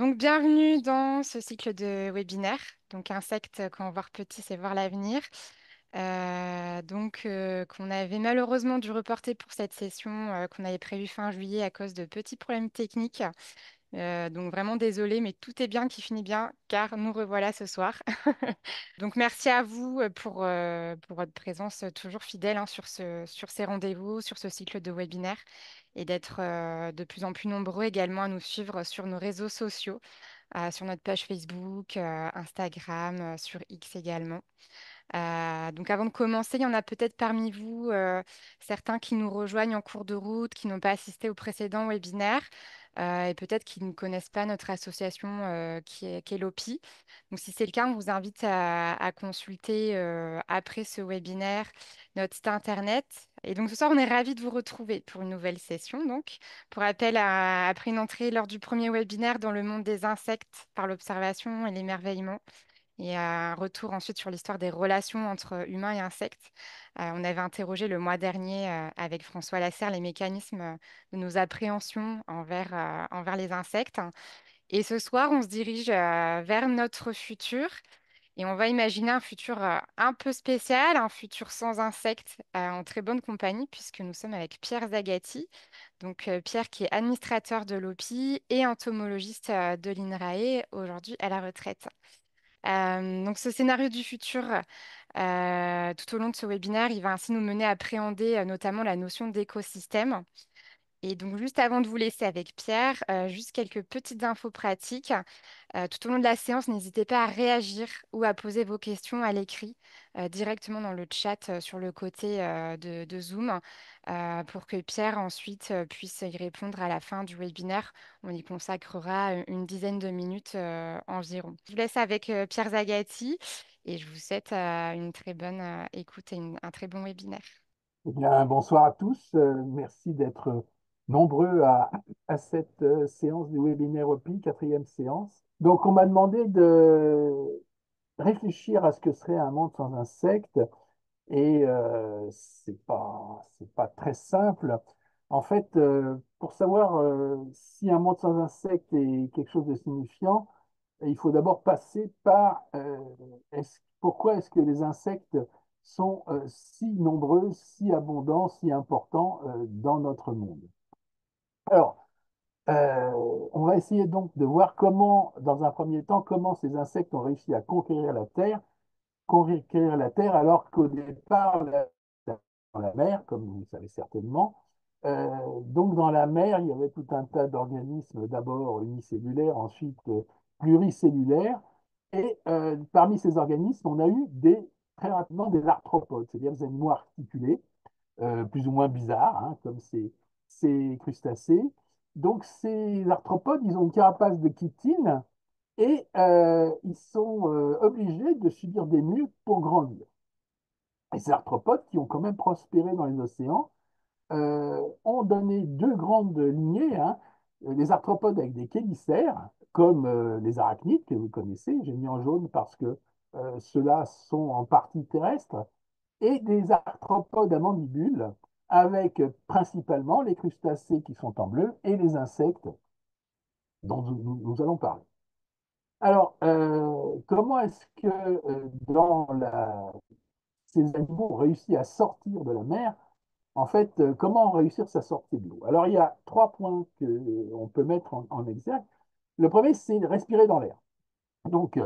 Donc, bienvenue dans ce cycle de webinaire. Donc, insectes, quand voir petit, c'est voir l'avenir. Qu'on avait malheureusement dû reporter pour cette session qu'on avait prévue fin juillet à cause de petits problèmes techniques. Donc, vraiment désolée, mais tout est bien qui finit bien, car nous revoilà ce soir. Donc, merci à vous pour votre présence toujours fidèle hein, sur ces rendez-vous, sur ce cycle de webinaire et d'être de plus en plus nombreux également à nous suivre sur nos réseaux sociaux, sur notre page Facebook, Instagram, sur X également. Donc avant de commencer, il y en a peut-être parmi vous certains qui nous rejoignent en cours de route, qui n'ont pas assisté au précédent webinaire et peut-être qui ne connaissent pas notre association qui est l'OPI. Donc si c'est le cas, on vous invite à consulter après ce webinaire notre site internet. Et donc ce soir, on est ravis de vous retrouver pour une nouvelle session. Donc, pour rappel, après une entrée lors du premier webinaire dans le monde des insectes par l'observation et l'émerveillement, et un retour ensuite sur l'histoire des relations entre humains et insectes. On avait interrogé le mois dernier avec François Lasserre les mécanismes de nos appréhensions envers les insectes. Et ce soir, on se dirige vers notre futur et on va imaginer un futur un peu spécial, un futur sans insectes, en très bonne compagnie, puisque nous sommes avec Pierre Zagatti. Donc, Pierre qui est administrateur de l'OPI et entomologiste de l'INRAE, aujourd'hui à la retraite. Donc, ce scénario du futur, tout au long de ce webinaire, il va ainsi nous mener à appréhender notamment la notion d'écosystème. Et donc, juste avant de vous laisser avec Pierre, juste quelques petites infos pratiques. Tout au long de la séance, n'hésitez pas à réagir ou à poser vos questions à l'écrit directement dans le chat sur le côté de Zoom pour que Pierre ensuite puisse y répondre à la fin du webinaire. On y consacrera une dizaine de minutes environ. Je vous laisse avec Pierre Zagatti et je vous souhaite une très bonne écoute et un très bon webinaire. Eh bien, bonsoir à tous. Merci d'être nombreux à cette séance du webinaire OPI, quatrième séance. Donc, on m'a demandé de réfléchir à ce que serait un monde sans insectes et c'est pas très simple. En fait, pour savoir si un monde sans insectes est quelque chose de signifiant, il faut d'abord passer par pourquoi est-ce que les insectes sont si nombreux, si abondants, si importants dans notre monde. Alors, euh, on va essayer donc de voir comment, dans un premier temps, comment ces insectes ont réussi à conquérir la Terre alors qu'au départ, dans la mer, comme vous le savez certainement. Donc dans la mer, il y avait tout un tas d'organismes, d'abord unicellulaires, ensuite pluricellulaires. Et parmi ces organismes, on a eu très rapidement des arthropodes, c'est-à-dire des animaux articulés, plus ou moins bizarres, hein, comme ces crustacés. Donc ces arthropodes, ils ont une carapace de chitine et ils sont obligés de subir des murs pour grandir. Et ces arthropodes, qui ont quand même prospéré dans les océans, ont donné deux grandes lignées, hein, les arthropodes avec des chélicères, comme les arachnides que vous connaissez, j'ai mis en jaune parce que ceux-là sont en partie terrestres, et des arthropodes à mandibules, avec principalement les crustacés qui sont en bleu et les insectes dont nous allons parler. Alors, comment est-ce que ces animaux ont réussi à sortir de la mer? En fait, comment réussir sa sortie de l'eau? Alors, il y a trois points qu'on peut mettre en exergue. Le premier, c'est de respirer dans l'air. Donc,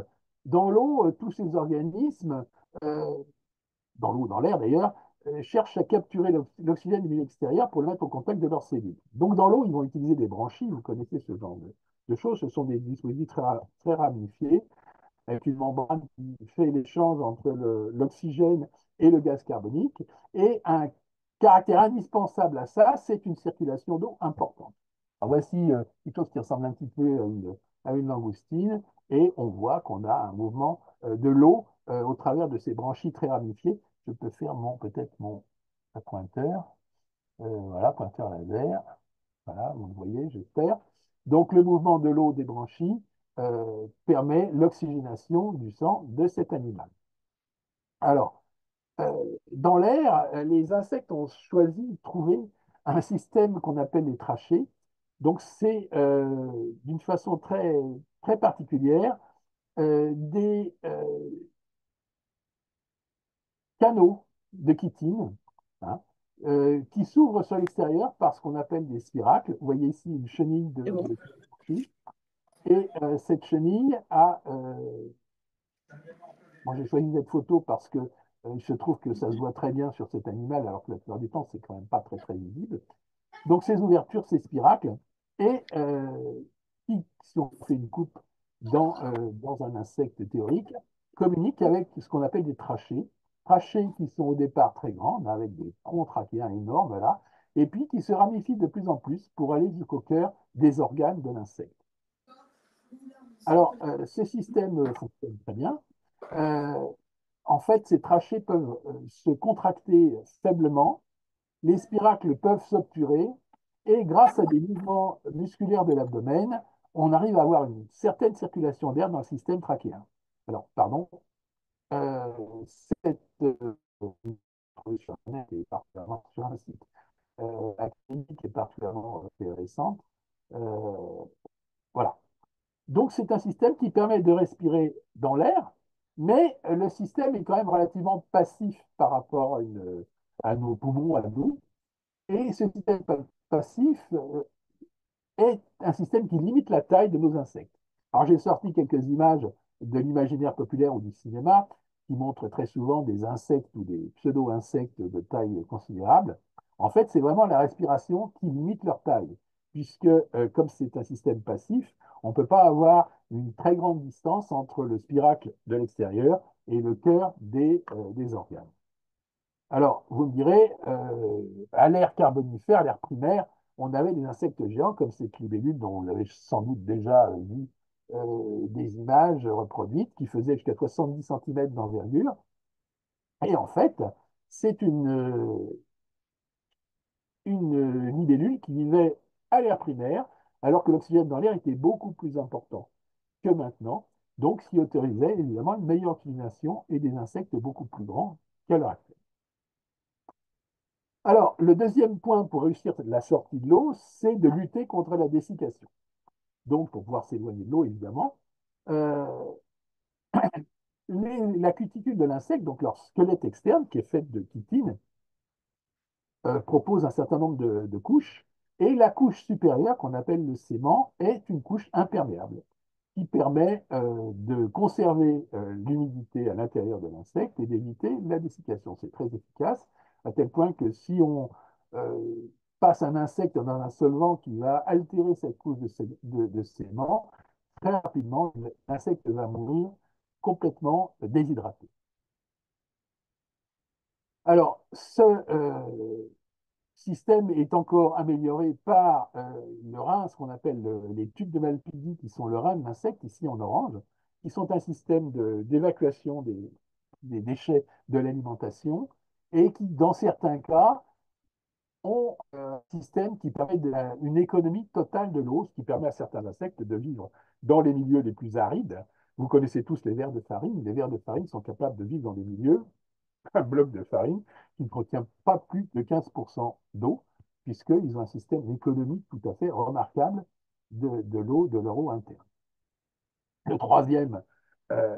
dans l'eau, tous ces organismes, euh, dans l'eau, dans l'air d'ailleurs, cherchent à capturer l'oxygène du milieu extérieur pour le mettre au contact de leurs cellules. Donc, dans l'eau, ils vont utiliser des branchies, vous connaissez ce genre de choses, ce sont des dispositifs très ramifiés avec une membrane qui fait l'échange entre l'oxygène et le gaz carbonique. Et un caractère indispensable à ça, c'est une circulation d'eau importante. Alors voici quelque chose qui ressemble un petit peu à une langoustine, et on voit qu'on a un mouvement de l'eau au travers de ces branchies très ramifiées. Je peux faire peut-être mon pointeur. Voilà, pointeur laser. Voilà, vous le voyez, j'espère. Donc, le mouvement de l'eau des branchies permet l'oxygénation du sang de cet animal. Alors, dans l'air, les insectes ont choisi de trouver un système qu'on appelle les trachées. Donc c'est d'une façon très particulière des canaux de chitine, hein, qui s'ouvrent sur l'extérieur par ce qu'on appelle des spiracles. Vous voyez ici une chenille C'est bon. de tortue. Et cette chenille a, moi j'ai choisi cette photo parce que il se trouve que ça se voit très bien sur cet animal, alors que la plupart du temps, c'est quand même pas très visible. Donc ces ouvertures, ces spiracles, et si on fait une coupe dans un insecte théorique, communiquent avec ce qu'on appelle des trachées, trachées qui sont au départ très grandes, avec des troncs trachéens énormes, là, et puis qui se ramifient de plus en plus pour aller jusqu'au cœur des organes de l'insecte. Alors, ces systèmes fonctionnent très bien. Euh, En fait, ces trachées peuvent se contracter faiblement, les spiracles peuvent s'obturer et grâce à des mouvements musculaires de l'abdomen, on arrive à avoir une certaine circulation d'air dans le système trachéen. Alors, pardon, cette sur Internet est particulièrement sur un site académique est particulièrement intéressante. Euh, voilà. Donc, c'est un système qui permet de respirer dans l'air, mais le système est quand même relativement passif par rapport à nos poumons, à nous. Et ce système passif est un système qui limite la taille de nos insectes. Alors j'ai sorti quelques images de l'imaginaire populaire ou du cinéma qui montrent très souvent des insectes ou des pseudo-insectes de taille considérable. En fait, c'est vraiment la respiration qui limite leur taille, puisque comme c'est un système passif, on ne peut pas avoir une très grande distance entre le spiracle de l'extérieur et le cœur des organes. Alors, vous me direz, à l'ère carbonifère, l'ère primaire, on avait des insectes géants comme ces libellules dont vous avez sans doute déjà vu des images reproduites qui faisaient jusqu'à 70 cm d'envergure. Et en fait, c'est une libellule qui vivait à l'ère primaire, alors que l'oxygène dans l'air était beaucoup plus important que maintenant, donc ce qui autorisait évidemment une meilleure oxygénation et des insectes beaucoup plus grands qu'à l'heure actuelle. Alors, le deuxième point pour réussir la sortie de l'eau, c'est de lutter contre la dessiccation. Donc, pour pouvoir s'éloigner de l'eau, évidemment, euh, la cuticule de l'insecte, donc leur squelette externe, qui est faite de chitine, propose un certain nombre de couches. Et la couche supérieure, qu'on appelle le sément, est une couche imperméable qui permet de conserver l'humidité à l'intérieur de l'insecte et d'éviter la dessiccation. C'est très efficace, à tel point que si on euh, passe un insecte dans un solvant qui va altérer cette couche de sément, très rapidement, l'insecte va mourir complètement déshydraté. Alors, système est encore amélioré par le rein, ce qu'on appelle les tubes de Malpighi, qui sont le rein de l'insecte, ici en orange, qui sont un système d'évacuation des déchets de l'alimentation et qui, dans certains cas, ont un système qui permet une économie totale de l'eau, ce qui permet à certains insectes de vivre dans les milieux les plus arides. Vous connaissez tous les vers de farine. Les vers de farine sont capables de vivre dans des milieux un bloc de farine qui ne contient pas plus de 15% d'eau, puisqu'ils ont un système économique tout à fait remarquable de l'eau, de leur eau interne. Le troisième euh,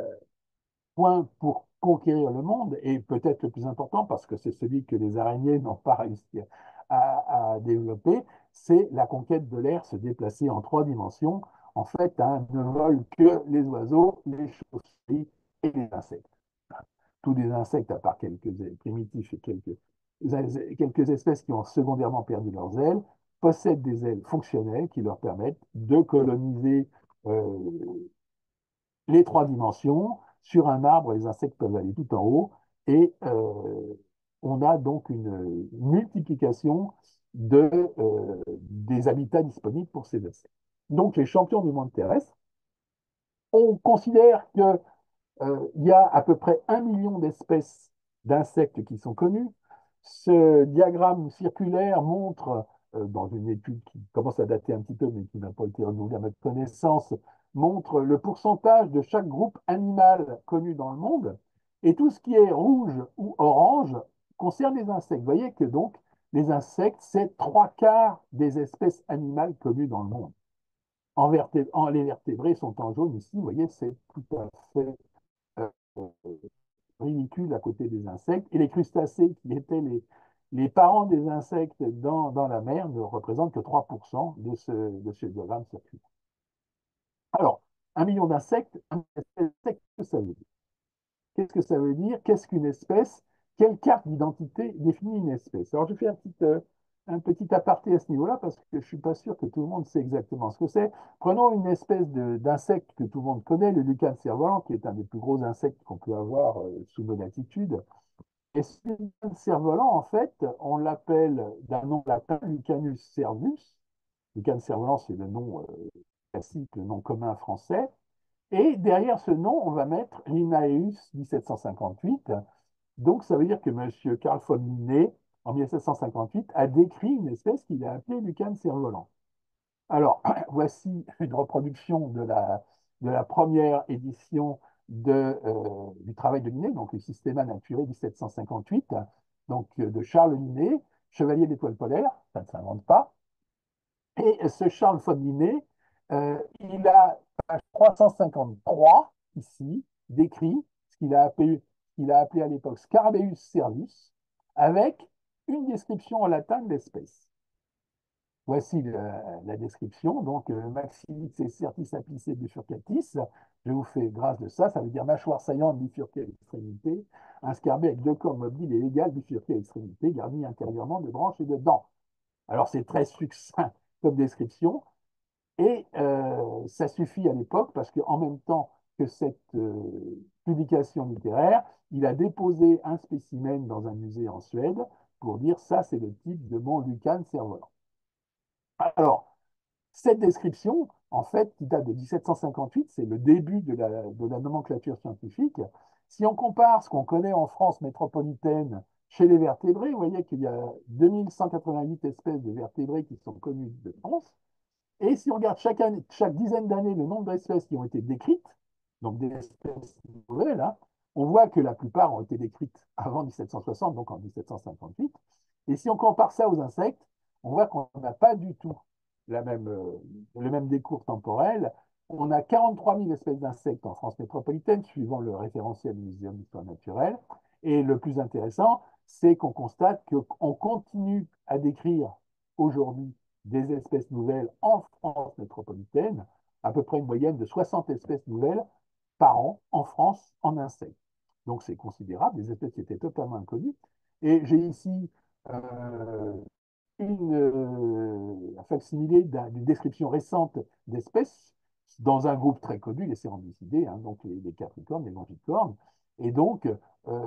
point pour conquérir le monde, et peut-être le plus important parce que c'est celui que les araignées n'ont pas réussi à développer, c'est la conquête de l'air, se déplacer en trois dimensions. En fait, hein, ne volent que les oiseaux, les chauves-souris et les insectes. Tous les insectes, à part quelques primitifs et quelques espèces qui ont secondairement perdu leurs ailes, possèdent des ailes fonctionnelles qui leur permettent de coloniser les trois dimensions. Sur un arbre, les insectes peuvent aller tout en haut et on a donc une multiplication des habitats disponibles pour ces insectes. Donc les champions du monde terrestre, on considère que il y a à peu près 1 million d'espèces d'insectes qui sont connues. Ce diagramme circulaire montre, dans une étude qui commence à dater un petit peu, mais qui n'a pas été renouvelée à ma connaissance, montre le pourcentage de chaque groupe animal connu dans le monde. Et tout ce qui est rouge ou orange concerne les insectes. Vous voyez que donc les insectes, c'est trois quarts des espèces animales connues dans le monde. Les vertébrés sont en jaune ici, vous voyez, c'est tout à fait euh, ridicule à côté des insectes. Et les crustacés, qui étaient les parents des insectes dans la mer, ne représentent que 3% de ce diagramme circulaire. Alors, 1 million d'insectes, qu'est-ce que ça veut dire? Qu'est-ce que ça veut dire? Qu'est-ce qu'une espèce? Quelle carte d'identité définit une espèce? Alors, je fais un petit aparté à ce niveau-là parce que je ne suis pas sûr que tout le monde sait exactement ce que c'est. Prenons une espèce d'insecte que tout le monde connaît, le lucane cerf-volant, qui est un des plus gros insectes qu'on peut avoir sous nos latitudes. Et ce lucane cerf-volant, en fait, on l'appelle d'un nom latin Lucanus cervus. Lucane cerf-volant, c'est le nom classique, le nom commun français. Et derrière ce nom, on va mettre Linnaeus 1758. Donc, ça veut dire que M. Carl von Linné, en 1758, a décrit une espèce qu'il a appelée Lucane cerf-volant. Alors, voici une reproduction de la première édition du travail de Linné, donc le Systema Naturae 1758, donc de Charles Linné, chevalier d'étoile polaire, ça ne s'invente pas. Et ce Charles von Linné, il a, page 353, ici, décrit ce qu'il a appelé à l'époque Scarabeus cervus, avec une description en latin de l'espèce. Voici la description. Donc, Maxillix et Certis apicé bifurcatis. Je vous fais grâce de ça. Ça veut dire mâchoire saillante bifurquée à l'extrémité. Un scarabée avec deux corps mobiles et égales bifurqués à l'extrémité, garnis intérieurement de branches et de dents. Alors, c'est très succinct comme description. Et ça suffit à l'époque parce qu'en même temps que cette publication littéraire, il a déposé un spécimen dans un musée en Suède pour dire ça, c'est le type de mon lucane cerf-volant. Alors, cette description, en fait, qui date de 1758, c'est le début de la nomenclature scientifique. Si on compare ce qu'on connaît en France métropolitaine chez les vertébrés, vous voyez qu'il y a 2188 espèces de vertébrés qui sont connues de France. Et si on regarde chaque dizaine d'années le nombre d'espèces qui ont été décrites, donc des espèces nouvelles, hein, on voit que la plupart ont été décrites avant 1760, donc en 1758. Et si on compare ça aux insectes, on voit qu'on n'a pas du tout le même décours temporel. On a 43 000 espèces d'insectes en France métropolitaine, suivant le référentiel du Muséum d'histoire naturelle. Et le plus intéressant, c'est qu'on constate qu'on continue à décrire aujourd'hui des espèces nouvelles en France métropolitaine, à peu près une moyenne de 60 espèces nouvelles par an en France en insectes. Donc c'est considérable, des espèces qui étaient totalement inconnues. Et j'ai ici un facsimilé d'une description récente d'espèces dans un groupe très connu, les cérambycidés, hein, donc les capricornes, les longicornes. Et donc,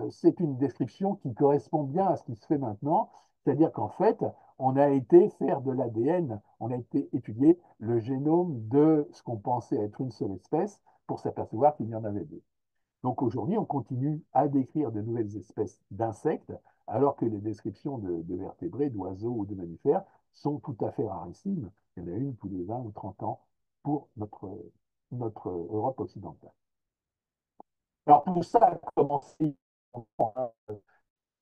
c'est une description qui correspond bien à ce qui se fait maintenant, c'est-à-dire qu'en fait, on a été faire de l'ADN, on a été étudier le génome de ce qu'on pensait être une seule espèce pour s'apercevoir qu'il y en avait deux. Donc aujourd'hui, on continue à décrire de nouvelles espèces d'insectes, alors que les descriptions de vertébrés, d'oiseaux ou de mammifères sont tout à fait rarissimes. Il y en a une tous les 20 ou 30 ans pour notre Europe occidentale. Alors tout ça a commencé,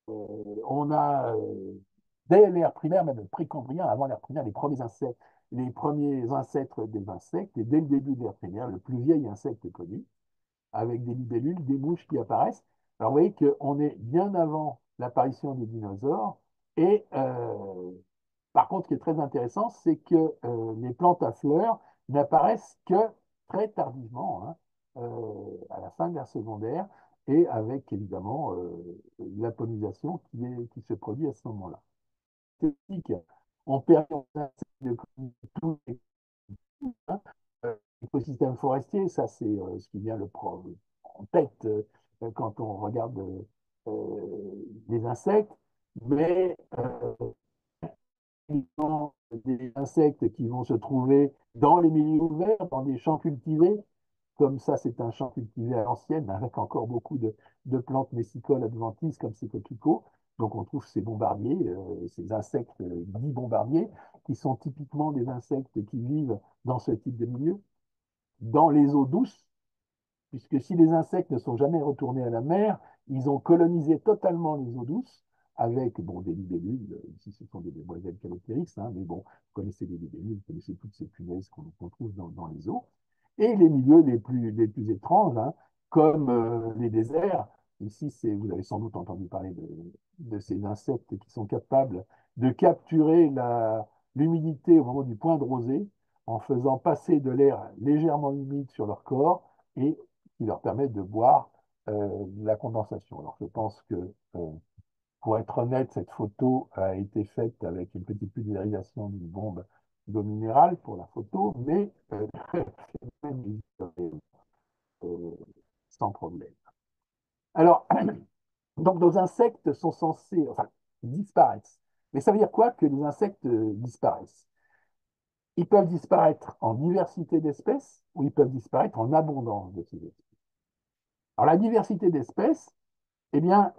on a dès l'ère primaire, même le précambrien, avant l'ère primaire, les premiers ancêtres des insectes, et dès le début de l'ère primaire, le plus vieil insecte connu, avec des libellules, des mouches qui apparaissent. Alors vous voyez qu'on est bien avant l'apparition des dinosaures. Et par contre, ce qui est très intéressant, c'est que les plantes à fleurs n'apparaissent que très tardivement, hein, à la fin de l'ère secondaire, et avec évidemment la pollinisation qui se produit à ce moment-là. On perd de tous les écosystème forestier, ça c'est ce qui vient en tête quand on regarde les insectes, mais des insectes qui vont se trouver dans les milieux ouverts, dans des champs cultivés, comme ça c'est un champ cultivé à l'ancienne, avec encore beaucoup de plantes messicoles adventices comme ces coquelicots. Donc on trouve ces bombardiers, ces insectes dits bombardiers, qui sont typiquement des insectes qui vivent dans ce type de milieu dans les eaux douces, puisque si les insectes ne sont jamais retournés à la mer, ils ont colonisé totalement les eaux douces avec bon, des libellules. Ici, ce sont des demoiselles calotérix, hein, mais bon, vous connaissez les libellules, vous connaissez toutes ces punaises qu'on trouve dans les eaux. Et les milieux les plus étranges, hein, comme les déserts. Ici, vous avez sans doute entendu parler de ces insectes qui sont capables de capturer l'humidité au moment du point de rosée en faisant passer de l'air légèrement humide sur leur corps et qui leur permet de boire la condensation. Alors, je pense que, pour être honnête, cette photo a été faite avec une petite pulvérisation d'une bombe d'eau minérale pour la photo, mais euh, sans problème. Alors, donc nos insectes sont censés, enfin, disparaissent. Mais ça veut dire quoi que les insectes disparaissent? Ils peuvent disparaître en diversité d'espèces ou ils peuvent disparaître en abondance de ces espèces. Alors la diversité d'espèces, eh bien,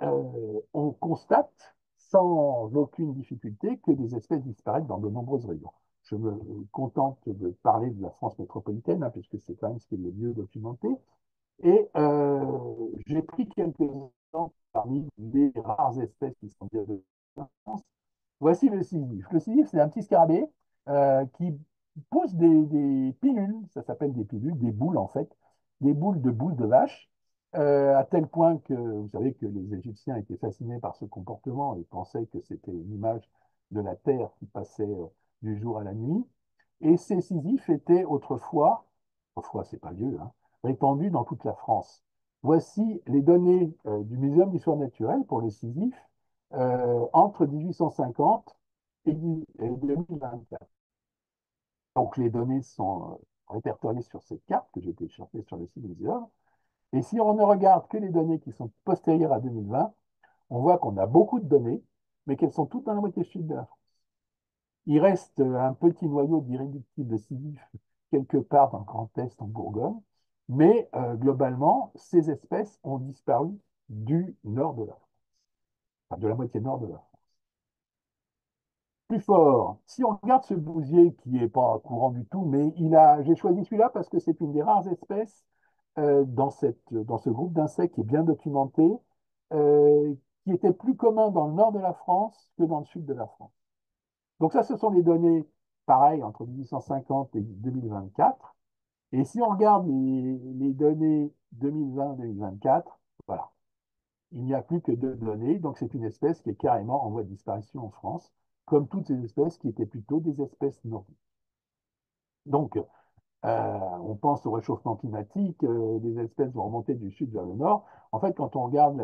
on constate sans aucune difficulté que des espèces disparaissent dans de nombreuses régions. Je me contente de parler de la France métropolitaine, hein, puisque c'est quand même ce qui est le mieux documenté. Et j'ai pris quelques exemples parmi les rares espèces qui sont bientôt en France. Voici le sisyphe. Le sisyphe, c'est un petit scarabée qui pousse des pilules, ça s'appelle des pilules, des boules en fait, des boules de vache, à tel point que vous savez que les Égyptiens étaient fascinés par ce comportement et pensaient que c'était une image de la Terre qui passait du jour à la nuit. Et ces sisyphes étaient autrefois c'est pas vieux, hein, répandus dans toute la France. Voici les données du Muséum d'histoire naturelle pour les sisyphes entre 1850 et 2024. Donc les données sont répertoriées sur cette carte que j'ai téléchargée sur le site du muséum. Et si on ne regarde que les données qui sont postérieures à 2020, on voit qu'on a beaucoup de données, mais qu'elles sont toutes dans la moitié sud de la France. Il reste un petit noyau d'irréductibles sisyphes quelque part dans le Grand Est en Bourgogne, mais globalement, ces espèces ont disparu du nord de la France, enfin, de la moitié nord de la France. Plus fort, si on regarde ce bousier qui n'est pas courant du tout, mais j'ai choisi celui-là parce que c'est une des rares espèces dans ce groupe d'insectes qui est bien documenté, euh, qui était plus commun dans le nord de la France que dans le sud de la France. Donc ça, ce sont les données, pareil, entre 1850 et 2024. Et si on regarde les données 2020-2024, voilà, il n'y a plus que deux données. Donc c'est une espèce qui est carrément en voie de disparition en France, comme toutes ces espèces qui étaient plutôt des espèces nordiques. Donc, on pense au réchauffement climatique, les espèces vont remonter du sud vers le nord. En fait, quand on regarde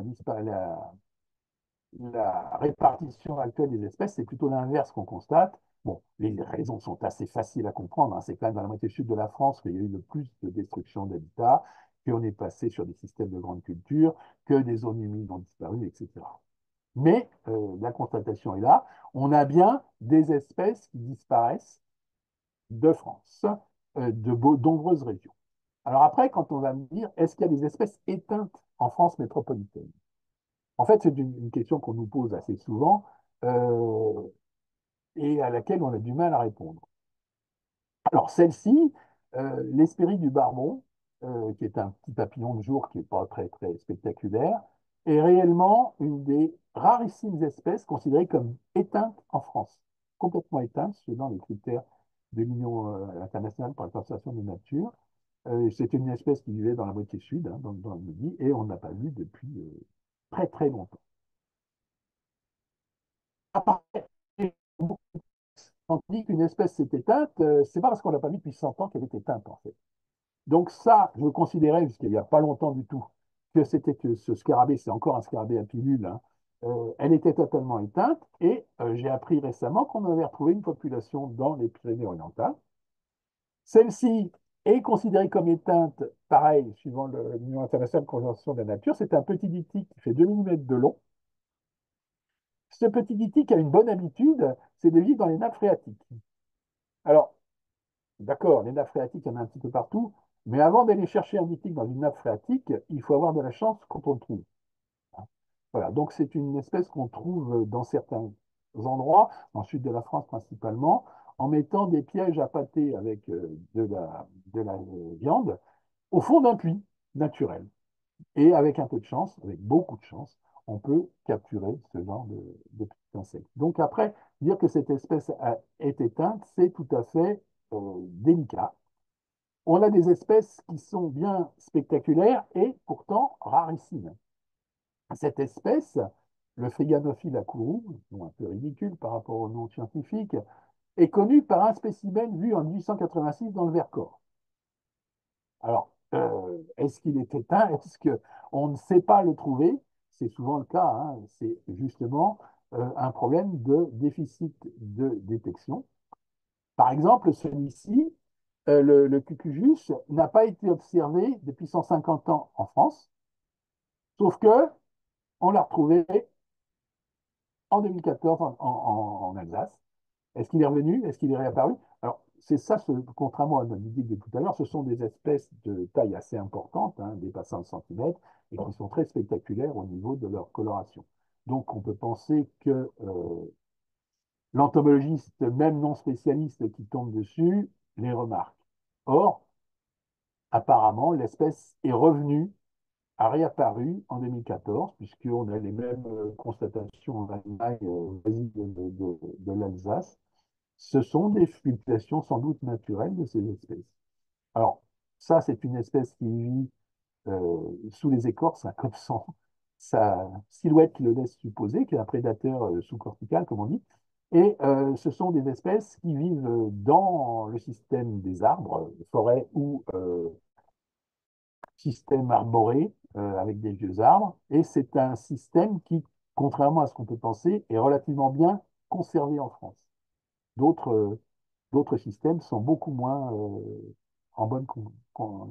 la répartition actuelle des espèces, c'est plutôt l'inverse qu'on constate. Bon, les raisons sont assez faciles à comprendre, hein. C'est quand même dans la moitié sud de la France qu'il y a eu le plus de destruction d'habitats, qu'on est passé sur des systèmes de grande culture, que des zones humides ont disparu, etc. Mais la constatation est là, on a bien des espèces qui disparaissent de France, de nombreuses régions. Alors après, quand on va me dire, est-ce qu'il y a des espèces éteintes en France métropolitaine? En fait, c'est une question qu'on nous pose assez souvent euh, et à laquelle on a du mal à répondre. Alors, celle-ci, l'Hespérie du Barbon, qui est un petit papillon de jour qui n'est pas très, très spectaculaire, est réellement une des rarissimes espèces considérées comme éteintes en France. Complètement éteintes, selon les critères de l'Union internationale pour la conservation de la nature. C'est une espèce qui vivait dans la moitié sud, hein, dans le Midi, et on n'a pas vu depuis très, très longtemps. Après, quand on dit qu'une espèce s'est éteinte, c'est pas parce qu'on l'a pas vu depuis 100 ans qu'elle est éteinte, en fait. Donc ça, je considérais, jusqu'il n'y a pas longtemps du tout, que c'était que ce scarabée, c'est encore un scarabée à pilule, hein, elle était totalement éteinte, et j'ai appris récemment qu'on avait retrouvé une population dans les Pyrénées-Orientales. Celle-ci est considérée comme éteinte, pareil, suivant l'Union internationale de conservation de la nature, c'est un petit diptyque qui fait 2 mm de long. Ce petit diptyque a une bonne habitude, c'est de vivre dans les nappes phréatiques. Alors, d'accord, les nappes phréatiques, il y en a un petit peu partout, mais avant d'aller chercher un diptyque dans une nappe phréatique, il faut avoir de la chance quand on le trouve. Voilà, donc c'est une espèce qu'on trouve dans certains endroits, dans le sud de la France principalement, en mettant des pièges à pâté avec de la viande au fond d'un puits naturel. Et avec un peu de chance, avec beaucoup de chance, on peut capturer ce genre de petits insectes. Donc après, dire que cette espèce est éteinte, c'est tout à fait délicat. On a des espèces qui sont bien spectaculaires et pourtant rarissimes. Cette espèce, le Phéganophile à Kourou, nom un peu ridicule par rapport au nom scientifique, est connu par un spécimen vu en 1886 dans le Vercors. Alors, est-ce qu'il est éteint? Est-ce qu'on ne sait pas le trouver? C'est souvent le cas, hein. C'est justement un problème de déficit de détection. Par exemple, celui-ci, le cucujus, n'a pas été observé depuis 150 ans en France, sauf que on l'a retrouvé en 2014 en Alsace. Est-ce qu'il est revenu? Est-ce qu'il est réapparu? Alors, c'est ça, contrairement à notre idée de tout à l'heure, ce sont des espèces de taille assez importante, hein, dépassant le centimètre, et qui sont très spectaculaires au niveau de leur coloration. Donc, on peut penser que l'entomologiste, même non spécialiste qui tombe dessus, les remarque. Or, apparemment, l'espèce est revenue, a réapparu en 2014, puisqu'on a les mêmes constatations en Allemagne, voisine de l'Alsace. Ce sont des fluctuations sans doute naturelles de ces espèces. Alors, ça, c'est une espèce qui vit sous les écorces, hein, comme sa silhouette le laisse supposer, qui est un prédateur sous-cortical, comme on dit. Et ce sont des espèces qui vivent dans le système des arbres, forêts ou système arboré, avec des vieux arbres. Et c'est un système qui, contrairement à ce qu'on peut penser, est relativement bien conservé en France. D'autres systèmes sont beaucoup moins en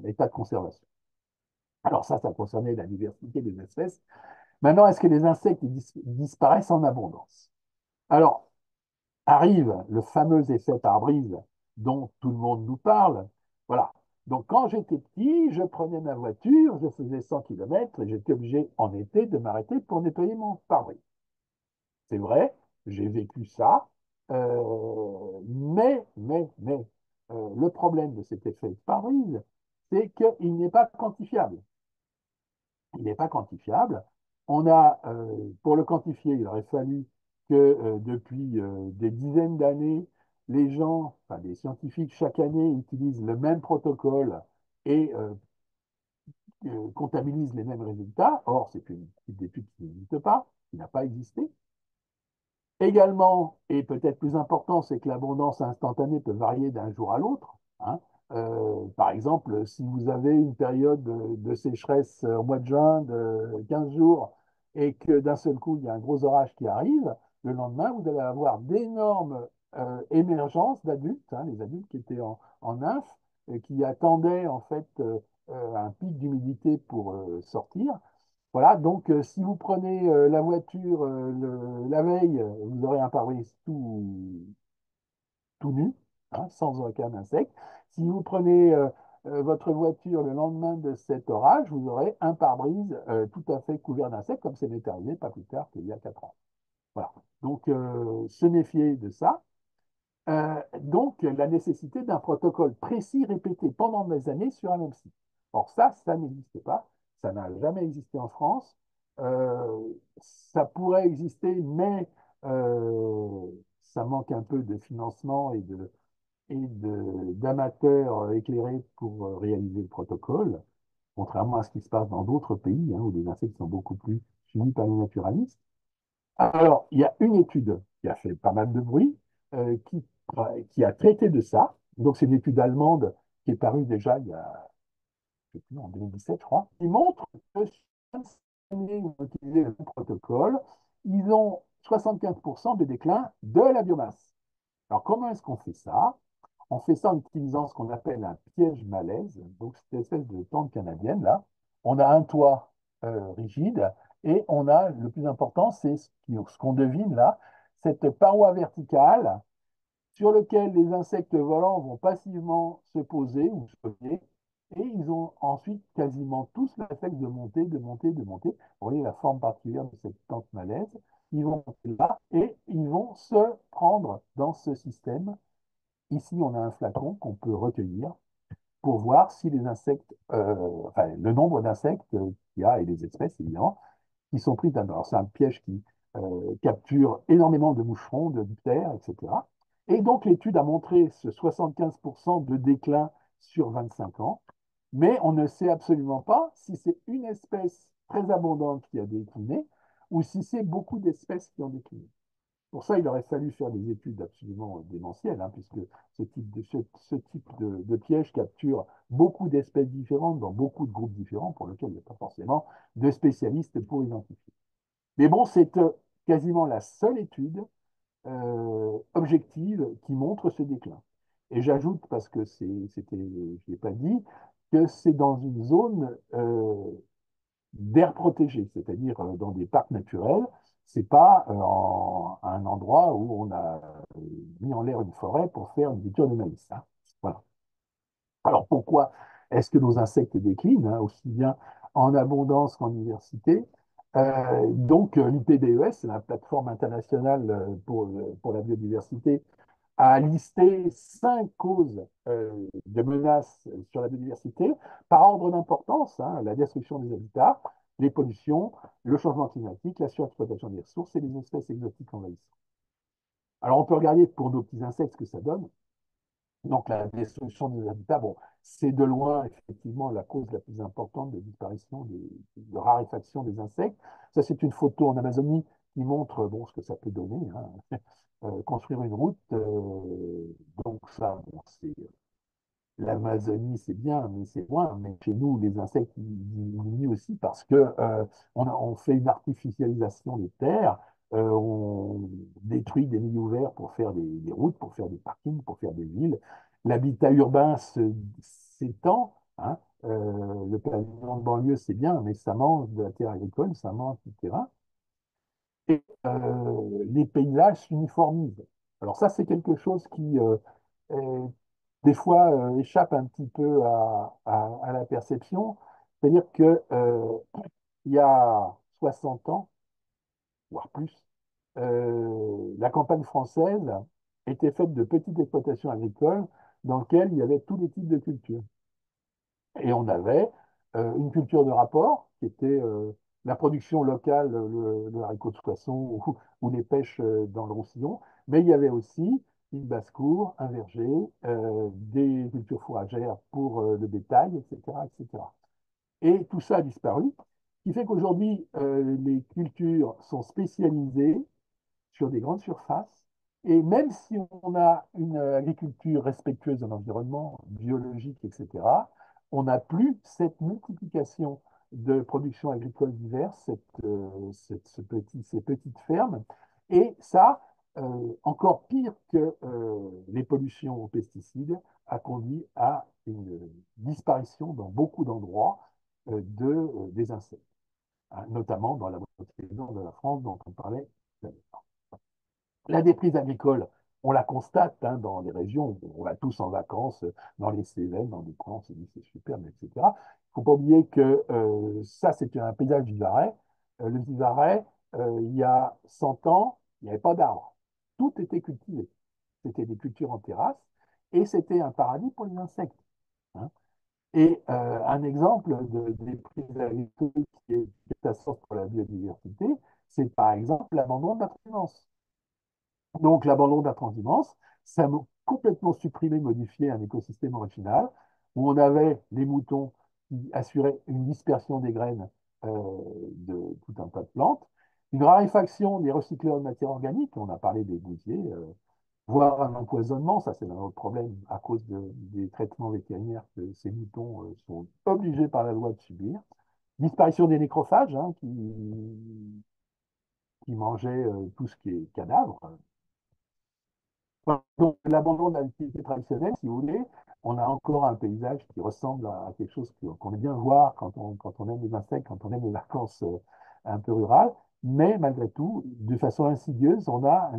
état de conservation. Alors ça concernait la diversité des espèces. Maintenant, est-ce que les insectes disparaissent en abondance? Alors, arrive le fameux effet pare-brise dont tout le monde nous parle. Voilà. Donc, quand j'étais petit, je prenais ma voiture, je faisais 100 km et j'étais obligé en été de m'arrêter pour nettoyer mon pare-brise. C'est vrai, j'ai vécu ça, le problème de cet effet de pare-brise, c'est qu'il n'est pas quantifiable. Il n'est pas quantifiable. Pour le quantifier, il aurait fallu que depuis des dizaines d'années, les gens, enfin les scientifiques, chaque année utilisent le même protocole et comptabilisent les mêmes résultats. Or, c'est une type d'étude qui n'existe pas, qui n'a pas existé. Également, et peut-être plus important, c'est que l'abondance instantanée peut varier d'un jour à l'autre, hein. Par exemple, si vous avez une période de sécheresse au mois de juin de 15 jours et que d'un seul coup, il y a un gros orage qui arrive, le lendemain, vous allez avoir d'énormes émergences d'adultes, hein, les adultes qui étaient en nymphe, et qui attendaient en fait un pic d'humidité pour sortir. Voilà, donc si vous prenez la voiture la veille, vous aurez un pare-brise tout nu, hein, sans aucun insecte. Si vous prenez votre voiture le lendemain de cet orage, vous aurez un pare-brise tout à fait couvert d'insectes, comme c'est m'est arrivé pas plus tard qu'il y a 4 ans. Voilà, donc se méfier de ça. Donc, la nécessité d'un protocole précis répété pendant des années sur un même site. Or, ça n'existe pas. Ça n'a jamais existé en France. Euh, Ça pourrait exister, mais ça manque un peu de financement d'amateurs éclairés pour réaliser le protocole, contrairement à ce qui se passe dans d'autres pays, hein, où les insectes sont beaucoup plus suivis par les naturalistes. Alors, il y a une étude qui a fait pas mal de bruit, qui a traité de ça. Donc, c'est une étude allemande qui est parue déjà il y a, je sais plus, en 2017, je crois. Ils montrent que sur 25 années où ils ont utilisé le même protocole, ils ont 75% de déclin de la biomasse. Alors, comment est-ce qu'on fait ça? On fait ça en utilisant ce qu'on appelle un piège malaise, donc cette espèce de tente canadienne là. On a un toit rigide et on a, le plus important, c'est ce qu'on devine là, cette paroi verticale sur laquelle les insectes volants vont passivement se poser ou se poser, et ils ont ensuite quasiment tous le réflexe de monter, de monter, de monter. Vous voyez la forme particulière de cette tente malaise. Ils vont monter là et ils vont se prendre dans ce système. Ici, on a un flacon qu'on peut recueillir pour voir si les insectes, enfin, le nombre d'insectes qu'il y a et les espèces, évidemment, qui sont pris d'un. Alors, c'est un piège qui capture énormément de moucherons, de diptères, etc. Et donc, l'étude a montré ce 75% de déclin sur 25 ans, mais on ne sait absolument pas si c'est une espèce très abondante qui a décliné ou si c'est beaucoup d'espèces qui ont décliné. Pour ça, il aurait fallu faire des études absolument démentielles, hein, puisque ce type de piège capture beaucoup d'espèces différentes dans beaucoup de groupes différents pour lesquels il n'y a pas forcément de spécialistes pour identifier. Mais bon, c'est quasiment la seule étude objective qui montre ce déclin. Et j'ajoute, parce que c'était, je ne l'ai pas dit, que c'est dans une zone d'air protégé, c'est-à-dire dans des parcs naturels. C'est pas un endroit où on a mis en l'air une forêt pour faire une culture de maïs, hein. Voilà. Alors pourquoi est-ce que nos insectes déclinent, hein, aussi bien en abondance qu'en diversité? Donc l'IPBES, la plateforme internationale pour la biodiversité, a listé 5 causes de menaces sur la biodiversité par ordre d'importance, hein, la destruction des habitats, les pollutions, le changement climatique, la surexploitation des ressources et les espèces exotiques envahissantes. Alors on peut regarder pour nos petits insectes ce que ça donne. Donc la destruction des habitats, bon, c'est de loin effectivement la cause la plus importante de disparition, de raréfaction des insectes. Ça, c'est une photo en Amazonie qui montre bon, ce que ça peut donner, hein. Construire une route, donc ça, bon, c'est l'Amazonie, c'est bien, mais c'est loin. Mais chez nous, les insectes ils diminuent aussi parce que on fait une artificialisation des terres, on détruit des milieux ouverts pour faire des routes, pour faire des parkings, pour faire des villes. L'habitat urbain s'étend, hein. Le pavillon de banlieue, c'est bien, mais ça mange de la terre agricole, ça mange du terrain. Et les paysages s'uniformisent. Alors ça, c'est quelque chose qui, des fois, échappe un petit peu à la perception. C'est-à-dire que il y a 60 ans, voire plus, la campagne française était faite de petites exploitations agricoles dans lesquelles il y avait tous les types de cultures. Et on avait une culture de rapport qui était la production locale, le haricot de Soissons ou les pêches dans le Roussillon, mais il y avait aussi une basse-cour, un verger, des cultures fourragères pour le bétail, etc., etc. Et tout ça a disparu, ce qui fait qu'aujourd'hui, les cultures sont spécialisées sur des grandes surfaces. Et même si on a une agriculture respectueuse de l'environnement, biologique, etc., on n'a plus cette multiplication de productions agricoles diverses, ces petites fermes. Et ça, encore pire que les pollutions aux pesticides, a conduit à une disparition dans beaucoup d'endroits des insectes, hein, notamment dans la moitié nord de la France dont on parlait tout à l'heure. La déprise agricole, on la constate, hein, dans les régions, on va tous en vacances, dans les Cévennes, dans des coins, on se dit c'est superbe, etc. Il ne faut pas oublier que ça, c'était un paysage vivarais. Le vivarais, il y a 100 ans, il n'y avait pas d'arbres. Tout était cultivé. C'était des cultures en terrasse et c'était un paradis pour les insectes, hein. Et un exemple de déprise agricole qui est à sorte pour la biodiversité, c'est par exemple l'abandon de la transhumance. Donc l'abandon de la transhumance, ça a complètement supprimé, modifié un écosystème original où on avait les moutons qui assuraient une dispersion des graines de tout un tas de plantes, une raréfaction des recycleurs de matière organique, on a parlé des gousiers, voire un empoisonnement, ça c'est un autre problème à cause des traitements vétérinaires que ces moutons sont obligés par la loi de subir. Disparition des nécrophages, hein, qui mangeaient tout ce qui est cadavre. Donc, l'abandon de l'activité traditionnelle, si vous voulez, on a encore un paysage qui ressemble à quelque chose qu'on aime bien voir quand on aime les insectes, quand on aime les vacances un peu rurales. Mais malgré tout, de façon insidieuse, on a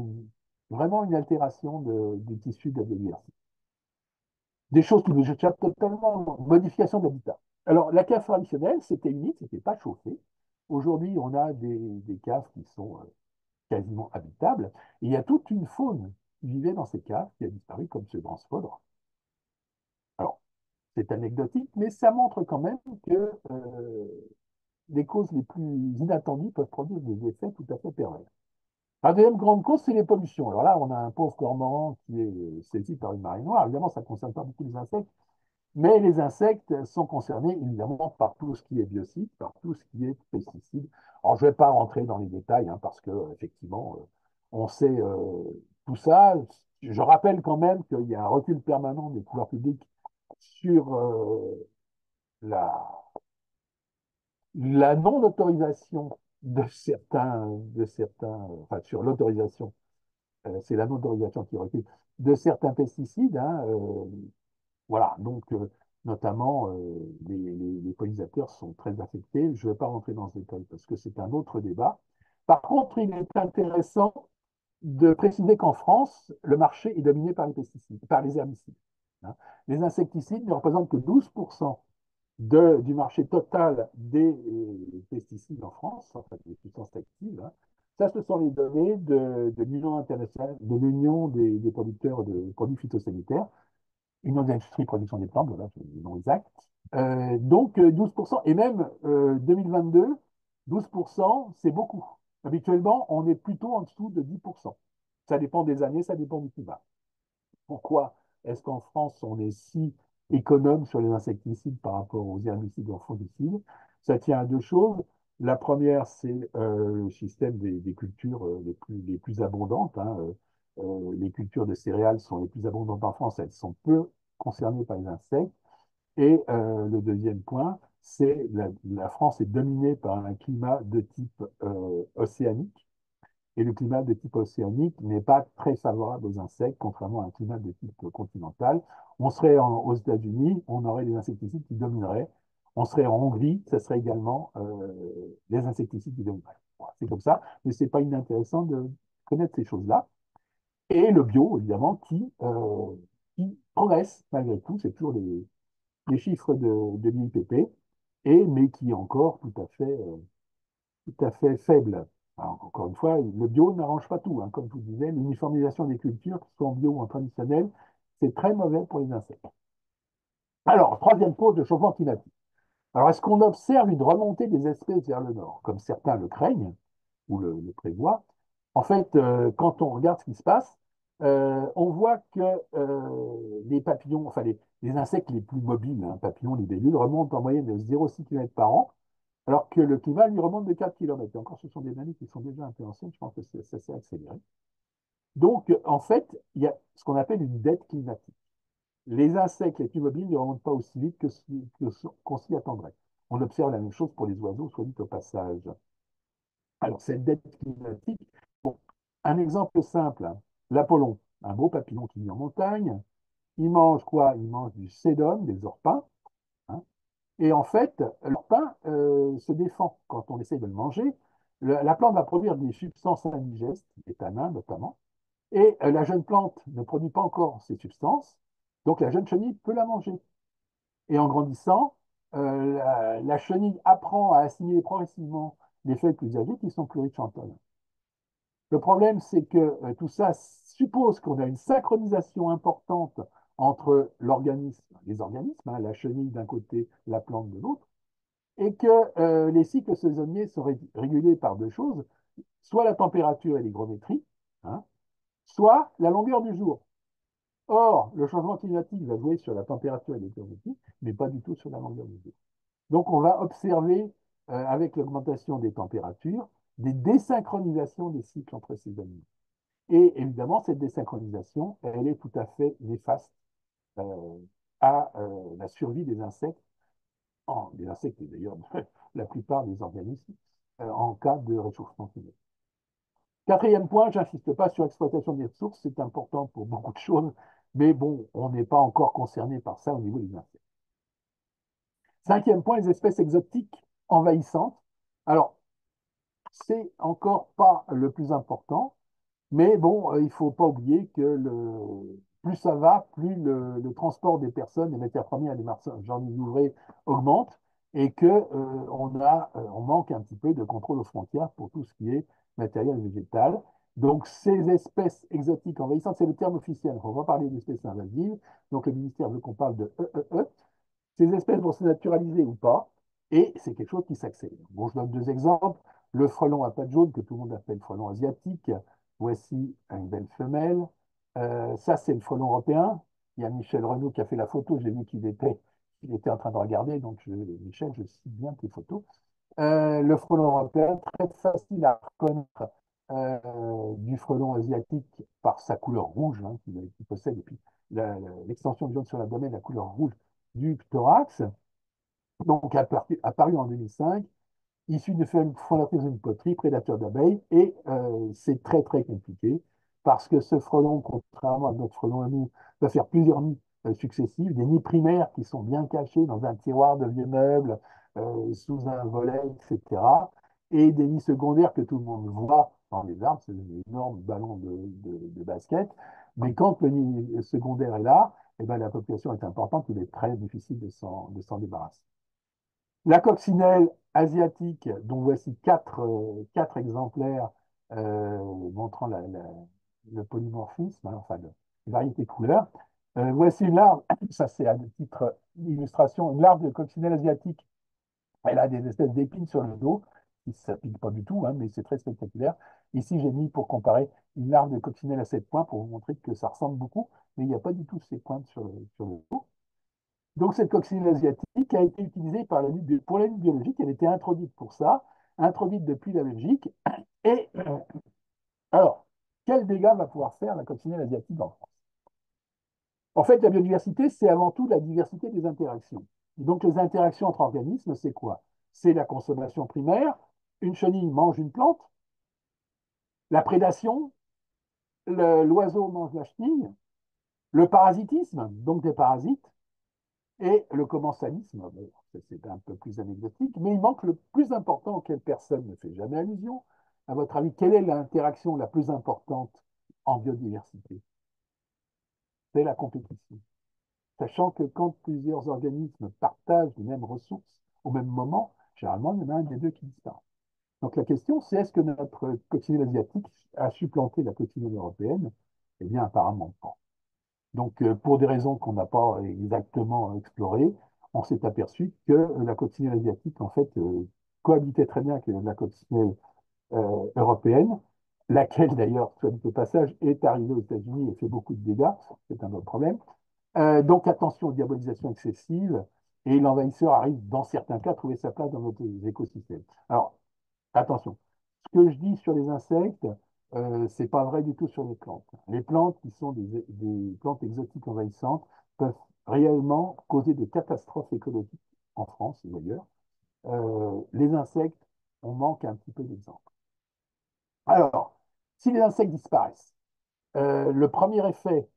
vraiment une altération du tissu de la biodiversité. Des choses qui nous échappent totalement, modification d'habitat. Alors, la cave traditionnelle, c'était humide, c'était pas chauffé. Aujourd'hui, on a des caves qui sont quasiment habitable. Et il y a toute une faune qui vivait dans ces caves qui a disparu, comme ce grand spadre. Alors, c'est anecdotique, mais ça montre quand même que les causes les plus inattendues peuvent produire des effets tout à fait pervers. La deuxième grande cause, c'est les pollutions. Alors là, on a un pauvre cormoran qui est saisi par une marée noire. Évidemment, ça ne concerne pas beaucoup les insectes, mais les insectes sont concernés évidemment par tout ce qui est biocide, par tout ce qui est pesticide. Alors, je ne vais pas rentrer dans les détails hein, parce que effectivement, on sait tout ça. Je rappelle quand même qu'il y a un recul permanent des pouvoirs publics sur la, la non-autorisation enfin sur l'autorisation, c'est la non-autorisation qui recule, de certains pesticides. Hein, voilà, donc notamment les pollinisateurs sont très affectés. Je ne vais pas rentrer dans ce détail parce que c'est un autre débat. Par contre, il est intéressant de préciser qu'en France, le marché est dominé par les pesticides, par les herbicides. Hein. Les insecticides ne représentent que 12% du marché total des pesticides en France, enfin des substances actives. Hein. Ça, ce sont les données de l'Union internationale, de l'Union des producteurs de produits phytosanitaires. Union d'industrie production des plantes, voilà, c'est le nom exact. Donc 12%, et même 2022, 12%, c'est beaucoup. Habituellement, on est plutôt en dessous de 10%. Ça dépend des années, ça dépend du climat. Pourquoi est-ce qu'en France, on est si économe sur les insecticides par rapport aux herbicides et aux fongicides? Ça tient à deux choses. La première, c'est le système des cultures les plus abondantes. Hein. Les cultures de céréales sont les plus abondantes en France. Elles sont peu concernées par les insectes. Et le deuxième point, c'est la France est dominée par un climat de type océanique. Et le climat de type océanique n'est pas très favorable aux insectes, contrairement à un climat de type continental. On serait aux États-Unis, on aurait des insecticides qui domineraient. On serait en Hongrie, ce serait également les insecticides qui domineraient. Voilà, c'est comme ça, mais ce n'est pas inintéressant de connaître ces choses-là. Et le bio, évidemment, qui progresse malgré tout. C'est toujours les chiffres de l'IPP, mais qui est encore tout à fait faible. Alors, encore une fois, le bio n'arrange pas tout. Hein. Comme je vous disais, l'uniformisation des cultures, que ce soit en bio ou en traditionnel, c'est très mauvais pour les insectes. Alors, troisième cause de changement climatique. Alors, est-ce qu'on observe une remontée des espèces vers le nord, comme certains le craignent ou le prévoient? En fait, quand on regarde ce qui se passe, on voit que les papillons, enfin les insectes les plus mobiles, hein, papillons, libellules, remontent en moyenne de 0,6 km par an, alors que le climat lui remonte de 4 km. Et encore, ce sont des données qui sont déjà un peu anciennes, je pense que ça s'est accéléré. Donc, en fait, il y a ce qu'on appelle une dette climatique. Les insectes les plus mobiles ne remontent pas aussi vite qu'on s'y attendrait. On observe la même chose pour les oiseaux, soit dit au passage. Alors, cette dette climatique, bon, un exemple simple, hein, l'Apollon, un beau papillon qui vit en montagne, il mange quoi? Il mange du sédum, des orpins, hein, et en fait, l'orpin se défend quand on essaie de le manger. La plante va produire des substances indigestes, des tanins notamment, et la jeune plante ne produit pas encore ces substances, donc la jeune chenille peut la manger. Et en grandissant, la chenille apprend à assimiler progressivement les feuilles plus âgées qui sont plus riches en tanin. Le problème, c'est que tout ça suppose qu'on a une synchronisation importante entre les organismes, hein, la chenille d'un côté, la plante de l'autre, et que les cycles saisonniers sont régulés par deux choses, soit la température et l'hygrométrie, hein, soit la longueur du jour. Or, le changement climatique va jouer sur la température et l'hygrométrie, mais pas du tout sur la longueur du jour. Donc, on va observer, avec l'augmentation des températures, des désynchronisations des cycles entre ces animaux. Et évidemment, cette désynchronisation, elle est tout à fait néfaste euh, à la survie des insectes, des insectes et d'ailleurs la plupart des organismes, en cas de réchauffement climatique. Quatrième point, j'insiste pas sur l'exploitation des ressources, c'est important pour beaucoup de choses, mais bon, on n'est pas encore concerné par ça au niveau des insectes. Cinquième point, les espèces exotiques envahissantes. Alors, c'est encore pas le plus important, mais bon, il ne faut pas oublier que plus ça va, plus le transport des personnes, des matières premières et des marchandises livrées augmente et que on manque un petit peu de contrôle aux frontières pour tout ce qui est matériel végétal. Donc, ces espèces exotiques envahissantes, c'est le terme officiel. On va parler d'espèces invasives. Donc, le ministère veut qu'on parle de EEE. Ces espèces vont se naturaliser ou pas. Et c'est quelque chose qui s'accélère. Bon, je donne deux exemples. Le frelon à pattes jaunes, que tout le monde appelle frelon asiatique. Voici une belle femelle. Ça, c'est le frelon européen. Il y a Michel Renaud qui a fait la photo. J'ai vu qu'il était en train de regarder. Donc, Michel, je cite bien tes photos. Le frelon européen, très facile à reconnaître du frelon asiatique par sa couleur rouge qu'il possède, et puis l'extension de jaune sur l'abdomen, la couleur rouge du thorax, donc apparu en 2005, issu de fondatrice d'une poterie, prédateur d'abeilles, et c'est très très compliqué, parce que ce frelon, contrairement à notre frelon à nous, va faire plusieurs nids successifs, des nids primaires qui sont bien cachés dans un tiroir de vieux meubles, sous un volet, etc., et des nids secondaires que tout le monde voit dans les arbres, c'est des énormes ballons de basket, mais quand le nid secondaire est là, eh ben, la population est importante, il est très difficile de s'en débarrasser. La coccinelle asiatique, dont voici quatre exemplaires montrant le polymorphisme, hein, enfin les variétés de couleurs. Voici une larve, ça c'est à titre d'illustration, une larve de coccinelle asiatique. Elle a des espèces d'épines sur le dos, qui ne s'appliquent pas du tout, hein, mais c'est très spectaculaire. Ici, j'ai mis pour comparer une larve de coccinelle à 7 points pour vous montrer que ça ressemble beaucoup, mais il n'y a pas du tout ces pointes sur le dos. Donc, cette coccinelle asiatique a été utilisée pour la lutte biologique. Elle était introduite pour ça, introduite depuis la Belgique. Et alors, quel dégât va pouvoir faire la coccinelle asiatique en France? En fait, la biodiversité, c'est avant tout la diversité des interactions. Donc, les interactions entre organismes, c'est quoi? C'est la consommation primaire. Une chenille mange une plante. La prédation, l'oiseau mange la chenille. Le parasitisme, donc des parasites. Et le commensalisme, bon, c'est un peu plus anecdotique, mais il manque le plus important auquel personne ne fait jamais allusion. À votre avis, quelle est l'interaction la plus importante en biodiversité? C'est la compétition. Sachant que quand plusieurs organismes partagent les mêmes ressources au même moment, généralement, il y en a un des deux qui disparaît. Donc la question, c'est est-ce que notre coccinelle asiatique a supplanté la coccinelle européenne? Eh bien, apparemment pas. Donc, pour des raisons qu'on n'a pas exactement explorées, on s'est aperçu que la coccinelle asiatique, en fait, cohabitait très bien avec la coccinelle européenne, laquelle, d'ailleurs, soit dit au passage, est arrivée aux États-Unis et fait beaucoup de dégâts. C'est un autre problème. Donc, attention aux diabolisations excessives. Et l'envahisseur arrive, dans certains cas, à trouver sa place dans notre écosystème. Alors, attention, ce que je dis sur les insectes, c'est pas vrai du tout sur les plantes. Les plantes qui sont des plantes exotiques envahissantes peuvent réellement causer des catastrophes écologiques en France et ailleurs. Les insectes, on manque un petit peu d'exemples. Alors, si les insectes disparaissent, le premier effet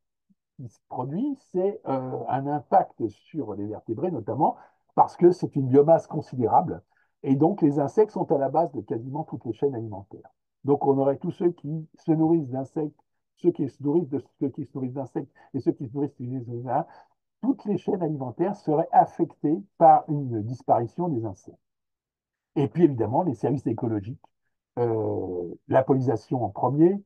qui se produit, c'est un impact sur les vertébrés, notamment parce que c'est une biomasse considérable. Et donc, les insectes sont à la base de quasiment toutes les chaînes alimentaires. Donc, on aurait tous ceux qui se nourrissent d'insectes, ceux qui se nourrissent de ceux qui se nourrissent d'insectes et ceux qui se nourrissent des humains. Toutes les chaînes alimentaires seraient affectées par une disparition des insectes. Et puis, évidemment, les services écologiques, la pollinisation en premier,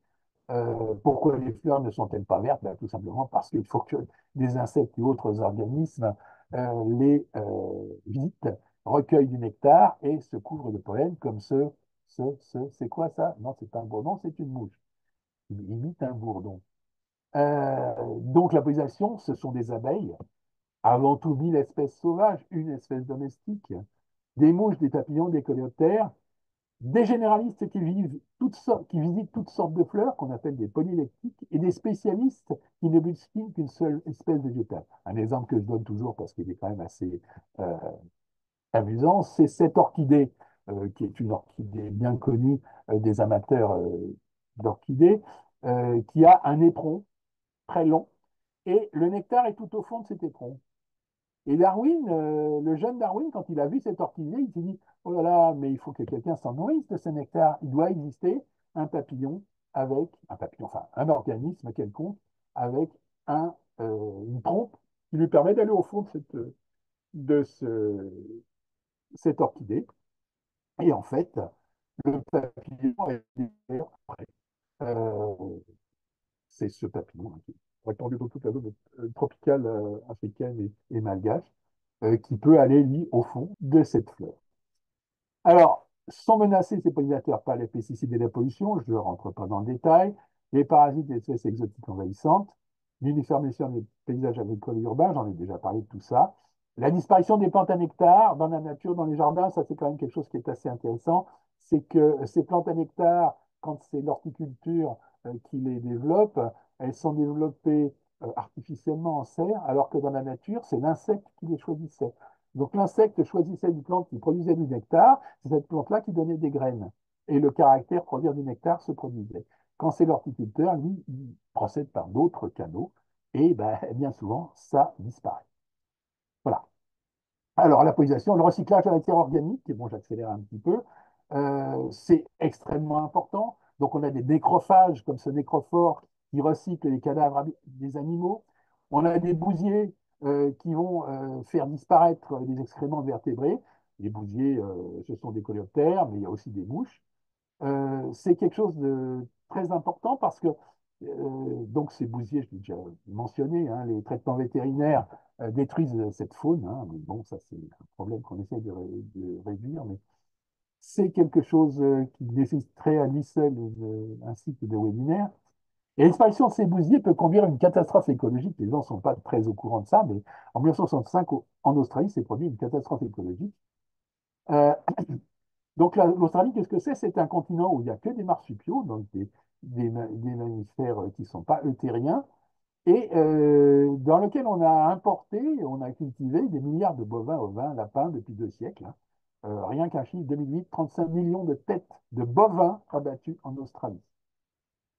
pourquoi les fleurs ne sont-elles pas vertes? Ben, tout simplement parce qu'il faut que des insectes et autres organismes les visitent, recueillent du nectar et se couvrent de pollen comme c'est quoi ça? Non, c'est pas un bourdon, c'est une mouche. Il imite un bourdon. Donc la pollinisation, ce sont des abeilles, avant tout 1000 espèces sauvages, une espèce domestique, des mouches, des papillons, des coléoptères, des généralistes qui visitent toutes sortes de fleurs, qu'on appelle des polylectiques, et des spécialistes qui ne butinent qu'une seule espèce végétale. Un exemple que je donne toujours parce qu'il est quand même assez euh, amusant, c'est cette orchidée, qui est une orchidée bien connue des amateurs d'orchidées, qui a un éperon très long, et le nectar est tout au fond de cet éperon. Et Darwin, le jeune Darwin, quand il a vu cette orchidée, il s'est dit, oh là là, mais il faut que quelqu'un s'en nourrisse de ce nectar. Il doit exister un papillon enfin un organisme quelconque avec une trompe qui lui permet d'aller au fond de cette orchidée. Et en fait, le papillon est euh, c'est ce papillon qui est répandu dans toute la zone tropicale africaine et malgache. qui peut aller, lui, au fond de cette fleur. Alors, sont menacés ces pollinisateurs par les pesticides et la pollution, je ne rentre pas dans le détail, les parasites et les espèces exotiques envahissantes, l'uniformisation des paysages agricoles et urbains, j'en ai déjà parlé de tout ça, la disparition des plantes à nectar dans la nature, dans les jardins, ça c'est quand même quelque chose qui est assez intéressant, c'est que ces plantes à nectar, quand c'est l'horticulture qui les développe, elles sont développées artificiellement en serre, alors que dans la nature, c'est l'insecte qui les choisissait. Donc l'insecte choisissait une plante qui produisait du nectar, c'est cette plante-là qui donnait des graines. Et le caractère produire du nectar se produisait. Quand c'est l'horticulteur, lui, il procède par d'autres canaux, et ben, bien souvent, ça disparaît. Voilà. Alors, la pollinisation, le recyclage de la matière organique, et bon, j'accélère un petit peu, c'est extrêmement important. Donc, on a des nécrophages, comme ce nécrophore, qui recycle les cadavres des animaux. On a des bousiers qui vont faire disparaître les excréments de vertébrés. Les bousiers, ce sont des coléoptères, mais il y a aussi des mouches. C'est quelque chose de très important parce que donc ces bousiers, je l'ai déjà mentionné, hein, les traitements vétérinaires détruisent cette faune. Hein, mais bon, ça c'est un problème qu'on essaie de réduire, mais c'est quelque chose qui nécessiterait à lui seul un cycle de webinaire. Et l'exparition de ces bousiers peut conduire à une catastrophe écologique. Les gens ne sont pas très au courant de ça, mais en 1965, en Australie, s'est produit une catastrophe écologique. Euh, Donc l'Australie, qu'est-ce que c'est? C'est un continent où il n'y a que des marsupiaux, donc des mammifères qui ne sont pas eutériens, et dans lequel on a importé, on a cultivé des milliards de bovins, ovins, lapins depuis 2 siècles. Hein. Rien qu'un chiffre 2008, 35 millions de têtes de bovins abattus en Australie.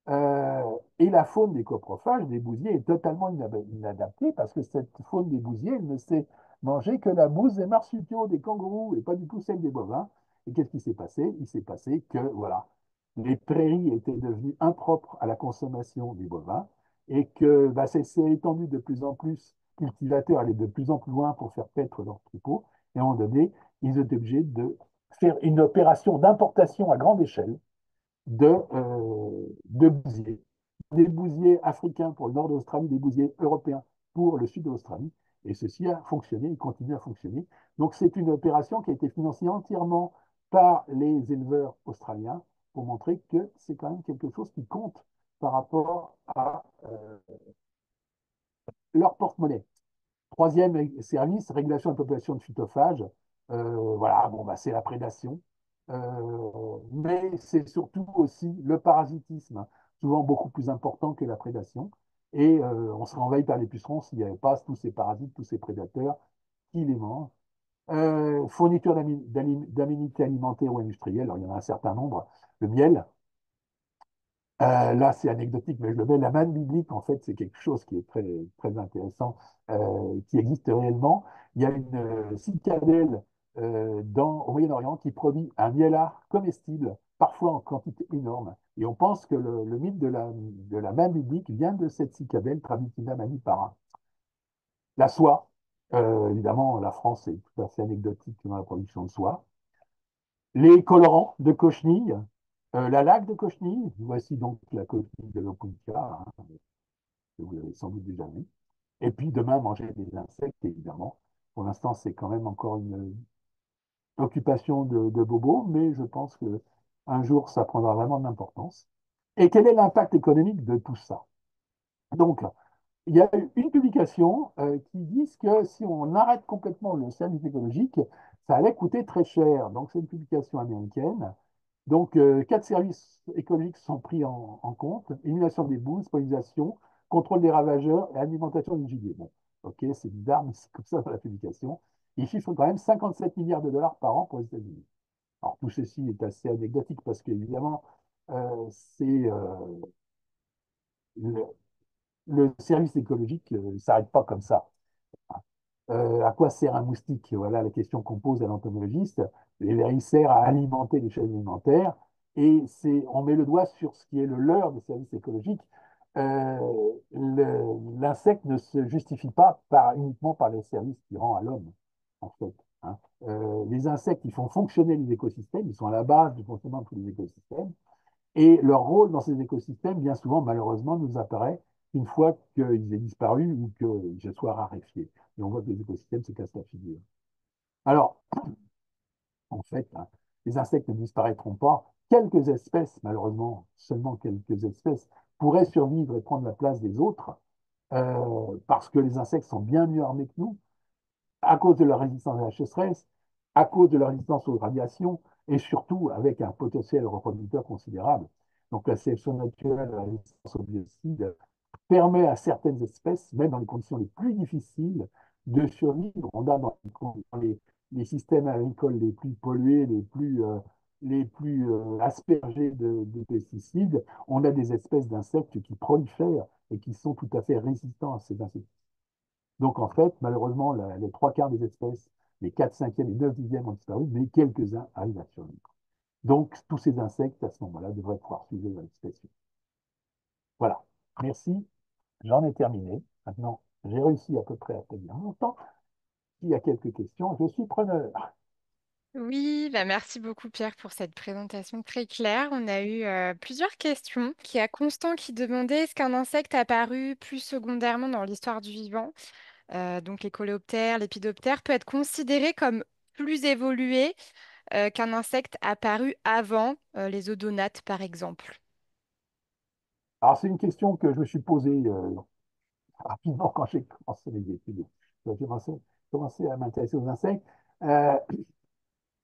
Et la faune des coprophages, des bousiers, est totalement inadaptée parce que cette faune des bousiers, elle ne sait manger que la bouse des marsupiaux, des kangourous et pas du tout celle des bovins. Et qu'est-ce qui s'est passé? Il s'est passé que, voilà, les prairies étaient devenues impropres à la consommation des bovins et que bah, c'est étendu de plus en plus, cultivateurs allaient de plus en plus loin pour faire paître leurs troupeaux. Et à un moment donné, ils étaient obligés de faire une opération d'importation à grande échelle de bousiers. Des bousiers africains pour le nord de l'Australie, des bousiers européens pour le sud de l'Australie. Et ceci a fonctionné et continue à fonctionner. Donc c'est une opération qui a été financée entièrement par les éleveurs australiens pour montrer que c'est quand même quelque chose qui compte par rapport à leur porte-monnaie. Troisième service, régulation de la population de phytophages. Voilà, bon, bah, c'est la prédation. Mais c'est surtout aussi le parasitisme, souvent beaucoup plus important que la prédation. Et on serait envahi par les pucerons s'il n'y avait pas tous ces parasites, tous ces prédateurs qui les mangent. Fourniture d'aménités alimentaires ou industrielles, alors il y en a un certain nombre. Le miel, là, c'est anecdotique, mais je le mets. La manne biblique, en fait, c'est quelque chose qui est très, très intéressant, qui existe réellement. Il y a une citadelle au Moyen-Orient qui produit un mielard comestible, parfois en quantité énorme. Et on pense que le mythe de la manne biblique vient de cette citadelle, Trabitina manipara. La soie, évidemment, la France est tout à fait anecdotique dans la production de soie. Les colorants de cochenille, la laque de cochenille, voici donc la cochenille de l'Opuntia, hein, que vous avez sans doute déjà vu. Et puis demain, manger des insectes, évidemment. Pour l'instant, c'est quand même encore une occupation de bobo, mais je pense que un jour, ça prendra vraiment de l'importance. Et quel est l'impact économique de tout ça? Donc, il y a eu une publication qui dit que si on arrête complètement le service écologique, ça allait coûter très cher. Donc, c'est une publication américaine. Donc, 4 services écologiques sont pris en compte. Élimination des boues, pollinisation, contrôle des ravageurs et alimentation du gibier. Bon, ok, c'est bizarre, mais c'est comme ça dans la publication. Ils chiffrent quand même 57 milliards de dollars par an pour les États-Unis. Alors, tout ceci est assez anecdotique parce qu'évidemment, c'est le, le service écologique ne s'arrête pas comme ça. À quoi sert un moustique? Voilà la question qu'on pose à l'entomologiste. Il sert à alimenter les chaînes alimentaires et on met le doigt sur ce qui est le leurre des services écologiques. L'insecte ne se justifie pas uniquement par les services qu'il rend à l'homme, en fait. Hein. Les insectes, ils font fonctionner les écosystèmes, ils sont à la base du fonctionnement de tous les écosystèmes. Et leur rôle dans ces écosystèmes, bien souvent, malheureusement, nous apparaît une fois qu'ils aient disparu ou qu'ils se soient raréfiés. Et on voit que les écosystèmes se cassent la figure. Alors, en fait, hein, les insectes ne disparaîtront pas. Quelques espèces, malheureusement, seulement quelques espèces, pourraient survivre et prendre la place des autres, parce que les insectes sont bien mieux armés que nous, à cause de leur résistance à la sécheresse, à cause de leur résistance aux radiations, et surtout avec un potentiel reproducteur considérable. Donc la sélection naturelle, la résistance aux biocides, permet à certaines espèces, même dans les conditions les plus difficiles, de survivre. On a dans les systèmes agricoles les plus pollués, les plus aspergés de pesticides, on a des espèces d'insectes qui prolifèrent et qui sont tout à fait résistants à ces insectes. Donc en fait, malheureusement, les trois quarts des espèces, les 4 cinquièmes et 9 dixièmes ont disparu, mais quelques-uns arrivent à survivre. Donc tous ces insectes, à ce moment-là, devraient pouvoir survivre à l'espèce humaine. Voilà. Merci. J'en ai terminé. Maintenant, j'ai réussi à peu près à tenir mon temps. S'il y a quelques questions, je suis preneur. Oui, bah merci beaucoup Pierre pour cette présentation très claire. On a eu plusieurs questions. Il y a Constant qui demandait est-ce qu'un insecte apparu plus secondairement dans l'histoire du vivant, donc les coléoptères, lépidoptères, peut être considéré comme plus évolué qu'un insecte apparu avant les odonates, par exemple? Alors, c'est une question que je me suis posée rapidement quand j'ai commencé les études. Quand j'ai commencé à m'intéresser aux insectes. Euh,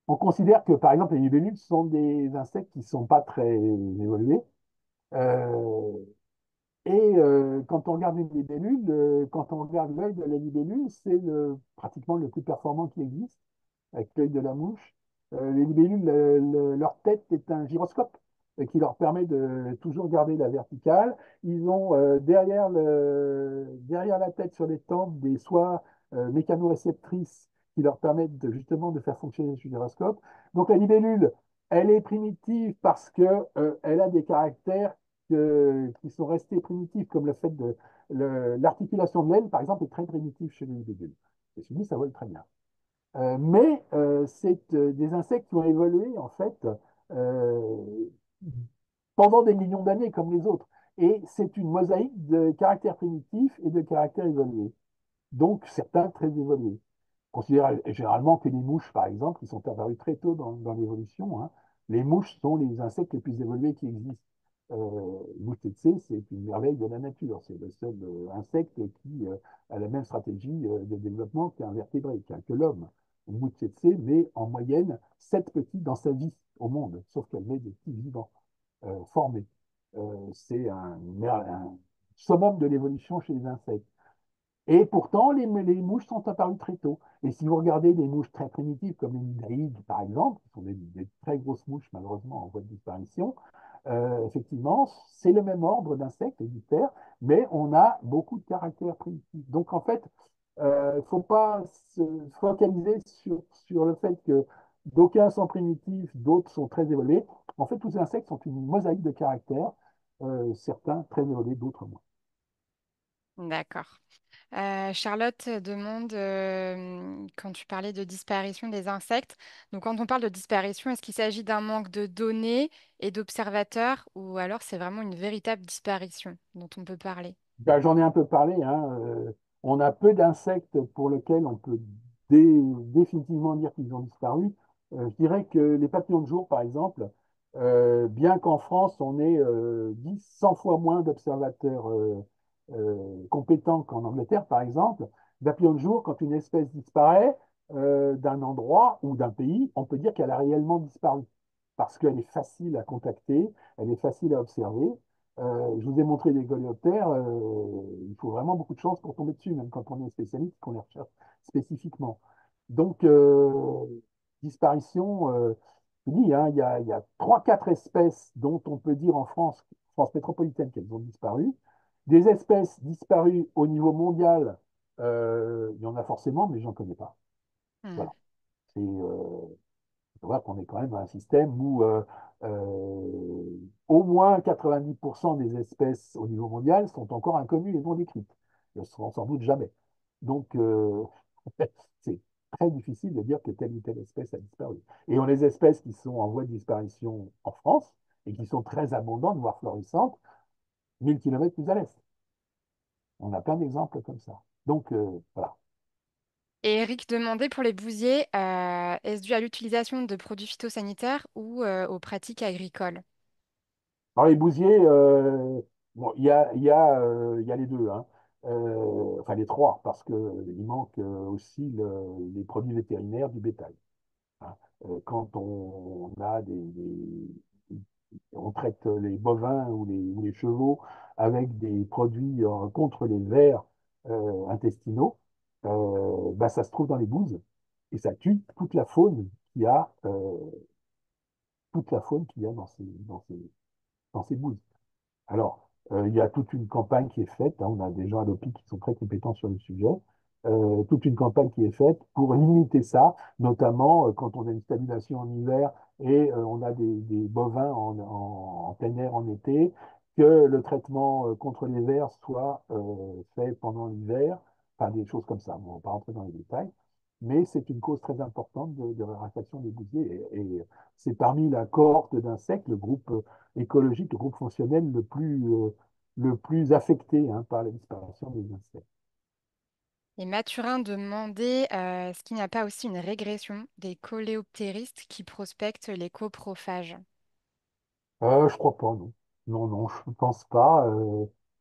on considère que, par exemple, les libellules sont des insectes qui ne sont pas très évolués. Euh, quand on regarde une libellule, quand on regarde l'œil de la libellule, c'est pratiquement le plus performant qui existe, avec l'œil de la mouche. Les libellules, leur tête est un gyroscope qui leur permet de toujours garder la verticale. Ils ont derrière la tête, sur les tempes, des soies mécanoréceptrices qui leur permettent justement de faire fonctionner ce gyroscope. Donc la libellule, elle est primitive parce qu'elle a des caractères qui sont restés primitifs, comme le fait de l'articulation de l'aile, par exemple, est très primitive chez les libellules. Ceci dit, ça vole très bien. Mais c'est des insectes qui ont évolué, en fait, euh, pendant des millions d'années, comme les autres. Et c'est une mosaïque de caractères primitifs et de caractères évolués. Donc, certains très évolués. On considère généralement que les mouches, par exemple, qui sont apparues très tôt dans l'évolution, hein, les mouches sont les insectes les plus évolués qui existent. Le mouche tsetse, c'est une merveille de la nature. C'est le seul insecte qui a la même stratégie de développement qu'un vertébré, que l'homme. Une mouche tsetse met en moyenne 7 petits dans sa vie au monde, sauf qu'elle met des petits vivants formés. C'est un summum de l'évolution chez les insectes. Et pourtant, les mouches sont apparues très tôt. Et si vous regardez des mouches très primitives, comme les nidaïdes, par exemple, qui sont des très grosses mouches, malheureusement, en voie de disparition, effectivement, c'est le même ordre d'insectes, les diptères, mais on a beaucoup de caractères primitifs. Donc, en fait, il ne faut pas se focaliser sur le fait que d'aucuns sont primitifs, d'autres sont très évolués. En fait, tous ces insectes sont une mosaïque de caractères, certains très évolués, d'autres moins. D'accord. Charlotte demande, quand tu parlais de disparition des insectes, donc quand on parle de disparition, est-ce qu'il s'agit d'un manque de données et d'observateurs ou alors c'est vraiment une véritable disparition dont on peut parler? Ben, j'en ai un peu parlé, hein. On a peu d'insectes pour lesquels on peut définitivement dire qu'ils ont disparu. Je dirais que les papillons de jour, par exemple, bien qu'en France, on ait 10, 100 fois moins d'observateurs compétents qu'en Angleterre, par exemple, les papillons de jour, quand une espèce disparaît d'un endroit ou d'un pays, on peut dire qu'elle a réellement disparu parce qu'elle est facile à contacter, elle est facile à observer. Je vous ai montré des coléoptères, il faut vraiment beaucoup de chance pour tomber dessus, même quand on est spécialiste, qu'on les recherche spécifiquement. Donc, disparition, je dis, hein, il y a 3-4 espèces dont on peut dire en France, France métropolitaine, qu'elles ont disparu. Des espèces disparues au niveau mondial, il y en a forcément, mais j'en connais pas. Hmm. Voilà. On voit qu'on est quand même dans un système où au moins 90% des espèces au niveau mondial sont encore inconnues et non décrites. Elles ne seront sans doute jamais. Donc, c'est très difficile de dire que telle ou telle espèce a disparu. Et on a des espèces qui sont en voie de disparition en France et qui sont très abondantes, voire florissantes, 1000 kilomètres plus à l'est. On a plein d'exemples comme ça. Donc, voilà. Et Eric demandait pour les bousiers, est-ce dû à l'utilisation de produits phytosanitaires ou aux pratiques agricoles? Alors les bousiers, bon, il y a les deux, hein. Enfin les trois, parce qu'il manque aussi les produits vétérinaires du bétail, hein. Quand on a on traite les bovins ou les chevaux avec des produits contre les vers intestinaux, bah, ça se trouve dans les bouses et ça tue toute la faune qu'il y a dans ces bouses. Alors, il y a toute une campagne qui est faite, hein, on a des gens à l'OPI qui sont très compétents sur le sujet, toute une campagne qui est faite pour limiter ça, notamment quand on a une stabulation en hiver et on a des bovins en plein air en été, que le traitement contre les vers soit fait pendant l'hiver, enfin des choses comme ça. Bon, on ne va pas rentrer dans les détails, mais c'est une cause très importante de raréfaction des bousiers et c'est parmi la cohorte d'insectes, le groupe écologique, le groupe fonctionnel le plus affecté, hein, par la disparition des insectes. Et Mathurin demandait, est-ce qu'il n'y a pas aussi une régression des coléoptéristes qui prospectent les coprophages? Je crois pas, non. Non, non, je ne pense pas.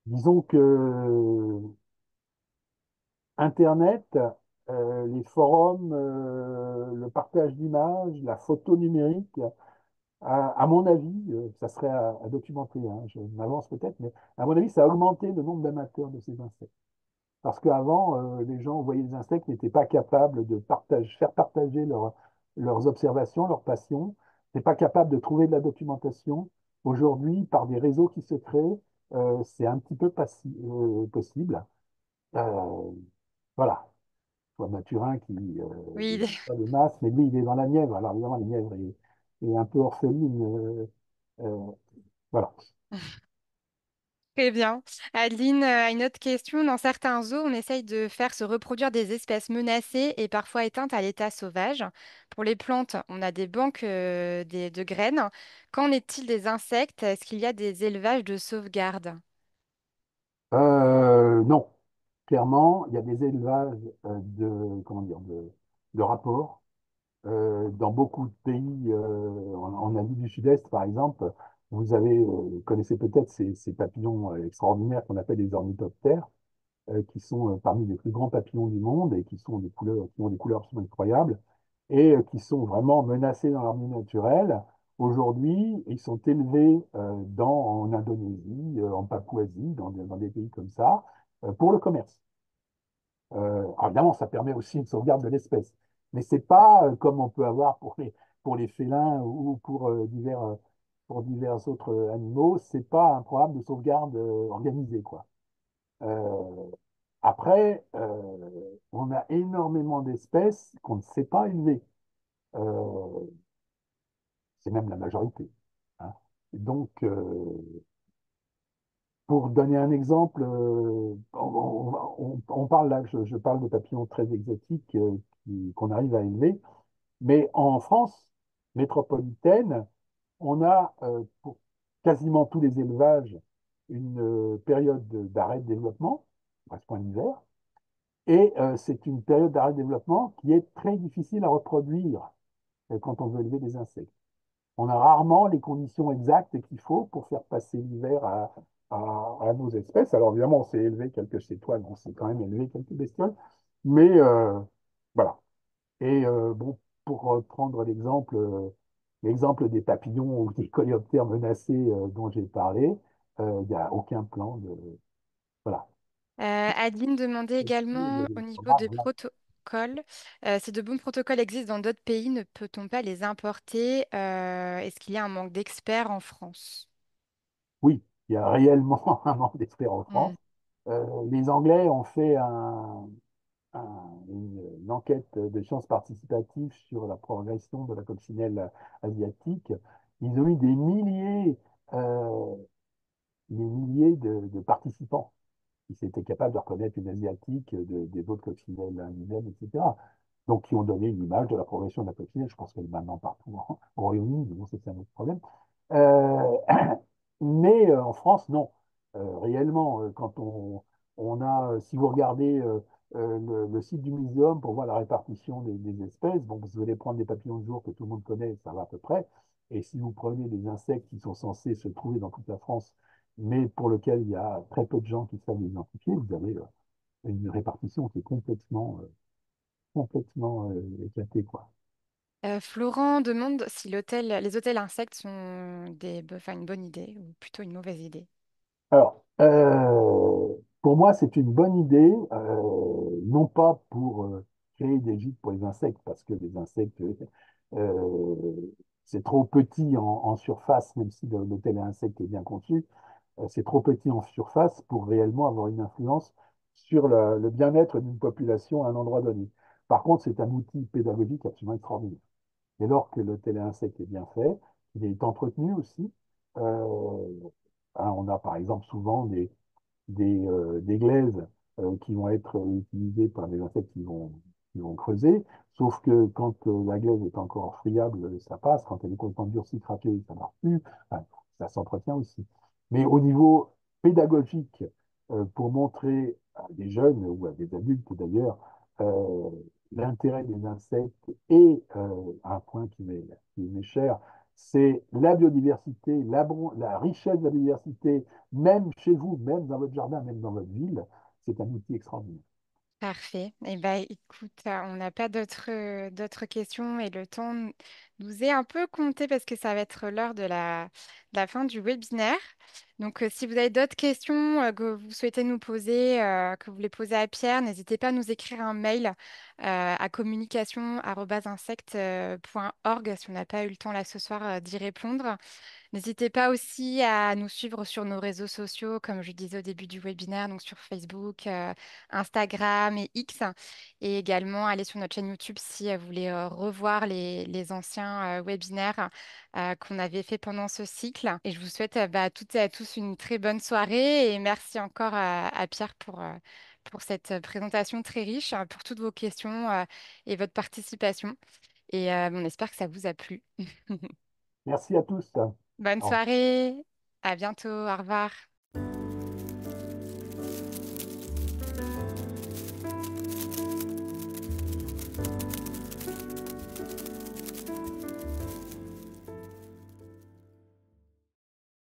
Disons que Internet, les forums, le partage d'images, la photo numérique, à mon avis, ça serait à documenter, hein, je m'avance peut-être, mais à mon avis, ça a augmenté le nombre d'amateurs de ces insectes. Parce qu'avant, les gens voyaient les insectes, n'étaient pas capables de faire partager leurs observations, leurs passions, n'étaient pas capables de trouver de la documentation. Aujourd'hui, par des réseaux qui se créent, c'est un petit peu possible. Euh, voilà. Je vois Mathurin qui Oui, n'utilise pas de masse, mais lui, il est dans la Nièvre. Alors évidemment, la Nièvre est un peu orpheline. Voilà. très bien. Adeline a une autre question. Dans certains zoos, on essaye de faire se reproduire des espèces menacées et parfois éteintes à l'état sauvage. Pour les plantes, on a des banques de graines. Qu'en est-il des insectes? Est-ce qu'il y a des élevages de sauvegarde? Non. Clairement, il y a des élevages comment dire, de rapports. Dans beaucoup de pays, en Asie du Sud-Est, par exemple, vous connaissez peut-être ces papillons extraordinaires qu'on appelle les ornithoptères, qui sont parmi les plus grands papillons du monde et qui ont des couleurs absolument incroyables et qui sont vraiment menacés dans leur milieu naturel. Aujourd'hui, ils sont élevés en Indonésie, en Papouasie, dans des pays comme ça, pour le commerce. Alors évidemment, ça permet aussi une sauvegarde de l'espèce. Mais c'est pas comme on peut avoir pour les félins ou pour divers autres animaux, c'est pas un programme de sauvegarde organisé, quoi. Euh, Après, on a énormément d'espèces qu'on ne sait pas élever. Euh, c'est même la majorité, hein. Donc, pour donner un exemple, on parle là, je parle de papillons très exotiques qu'on arrive à élever. Mais en France métropolitaine, on a pour quasiment tous les élevages une période d'arrêt de développement, presque en hiver, et c'est une période d'arrêt de développement qui est très difficile à reproduire quand on veut élever des insectes. On a rarement les conditions exactes qu'il faut pour faire passer l'hiver à nos espèces. Alors évidemment, on s'est élevé quelques cétoines, on s'est quand même élevé quelques bestioles, mais voilà. Et bon, pour prendre l'exemple des papillons ou des coléoptères menacés dont j'ai parlé, il n'y a aucun plan de. Voilà. Adeline demandait Il y a également des au niveau programmes, des voilà. protocoles, si de bons protocoles existent dans d'autres pays, ne peut-on pas les importer? Est-ce qu'il y a un manque d'experts en France? Oui, il y a réellement un manque d'experts en Hmm. France. Les Anglais ont fait une enquête de sciences participatives sur la progression de la coccinelle asiatique. Ils ont eu euh, des milliers de participants qui étaient capables de reconnaître une asiatique des autres coccinelles indiennes, etc. Donc, qui ont donné une image de la progression de la coccinelle. Je pense qu'elle est maintenant partout au Royaume-Uni, mais bon, ça, c'est un autre problème. Euh, mais en France, non. Réellement, quand on a, si vous regardez le site du muséum pour voir la répartition des espèces. Bon, vous allez prendre des papillons de jour que tout le monde connaît, ça va à peu près. Et si vous prenez des insectes qui sont censés se trouver dans toute la France, mais pour lesquels il y a très peu de gens qui savent les identifier, vous avez une répartition qui est complètement éclatée, quoi. Florent demande si les hôtels insectes sont enfin, une bonne idée ou plutôt une mauvaise idée. Alors, pour moi, c'est une bonne idée, non pas pour créer des gîtes pour les insectes, parce que les insectes, c'est trop petit en surface, même si l'hôtel à insectes est bien conçu, c'est trop petit en surface pour réellement avoir une influence sur le bien-être d'une population à un endroit donné. Par contre, c'est un outil pédagogique absolument extraordinaire. Dès lors que le téléinsecte est bien fait, il est entretenu aussi. Euh, hein, on a par exemple souvent des glaises qui vont être utilisées par des insectes qui vont creuser. Sauf que quand la glaise est encore friable, ça passe. Quand elle est complètement durcie, craquée, ça ne marche plus. Enfin, ça s'entretient aussi. Mais au niveau pédagogique, pour montrer à des jeunes ou à des adultes d'ailleurs euh, l'intérêt des insectes et un point qui m'est cher, c'est la biodiversité, la richesse de la biodiversité même chez vous, même dans votre jardin, même dans votre ville, c'est un outil extraordinaire. Parfait. Eh ben, écoute, on n'a pas d'autres questions et le temps nous est un peu compté parce que ça va être l'heure de la fin du webinaire. Donc, si vous avez d'autres questions que vous souhaitez nous poser, que vous voulez poser à Pierre, n'hésitez pas à nous écrire un mail à communication@insect.org si on n'a pas eu le temps là ce soir d'y répondre. N'hésitez pas aussi à nous suivre sur nos réseaux sociaux, comme je disais au début du webinaire, donc sur Facebook, Instagram et X, et également aller sur notre chaîne YouTube si vous voulez revoir les anciens webinaires qu'on avait fait pendant ce cycle. Et je vous souhaite à toutes et à tous une très bonne soirée et merci encore à Pierre pour cette présentation très riche, pour toutes vos questions et votre participation. Et on espère que ça vous a plu. Merci à tous. Bonne Au soirée, à bientôt, au revoir.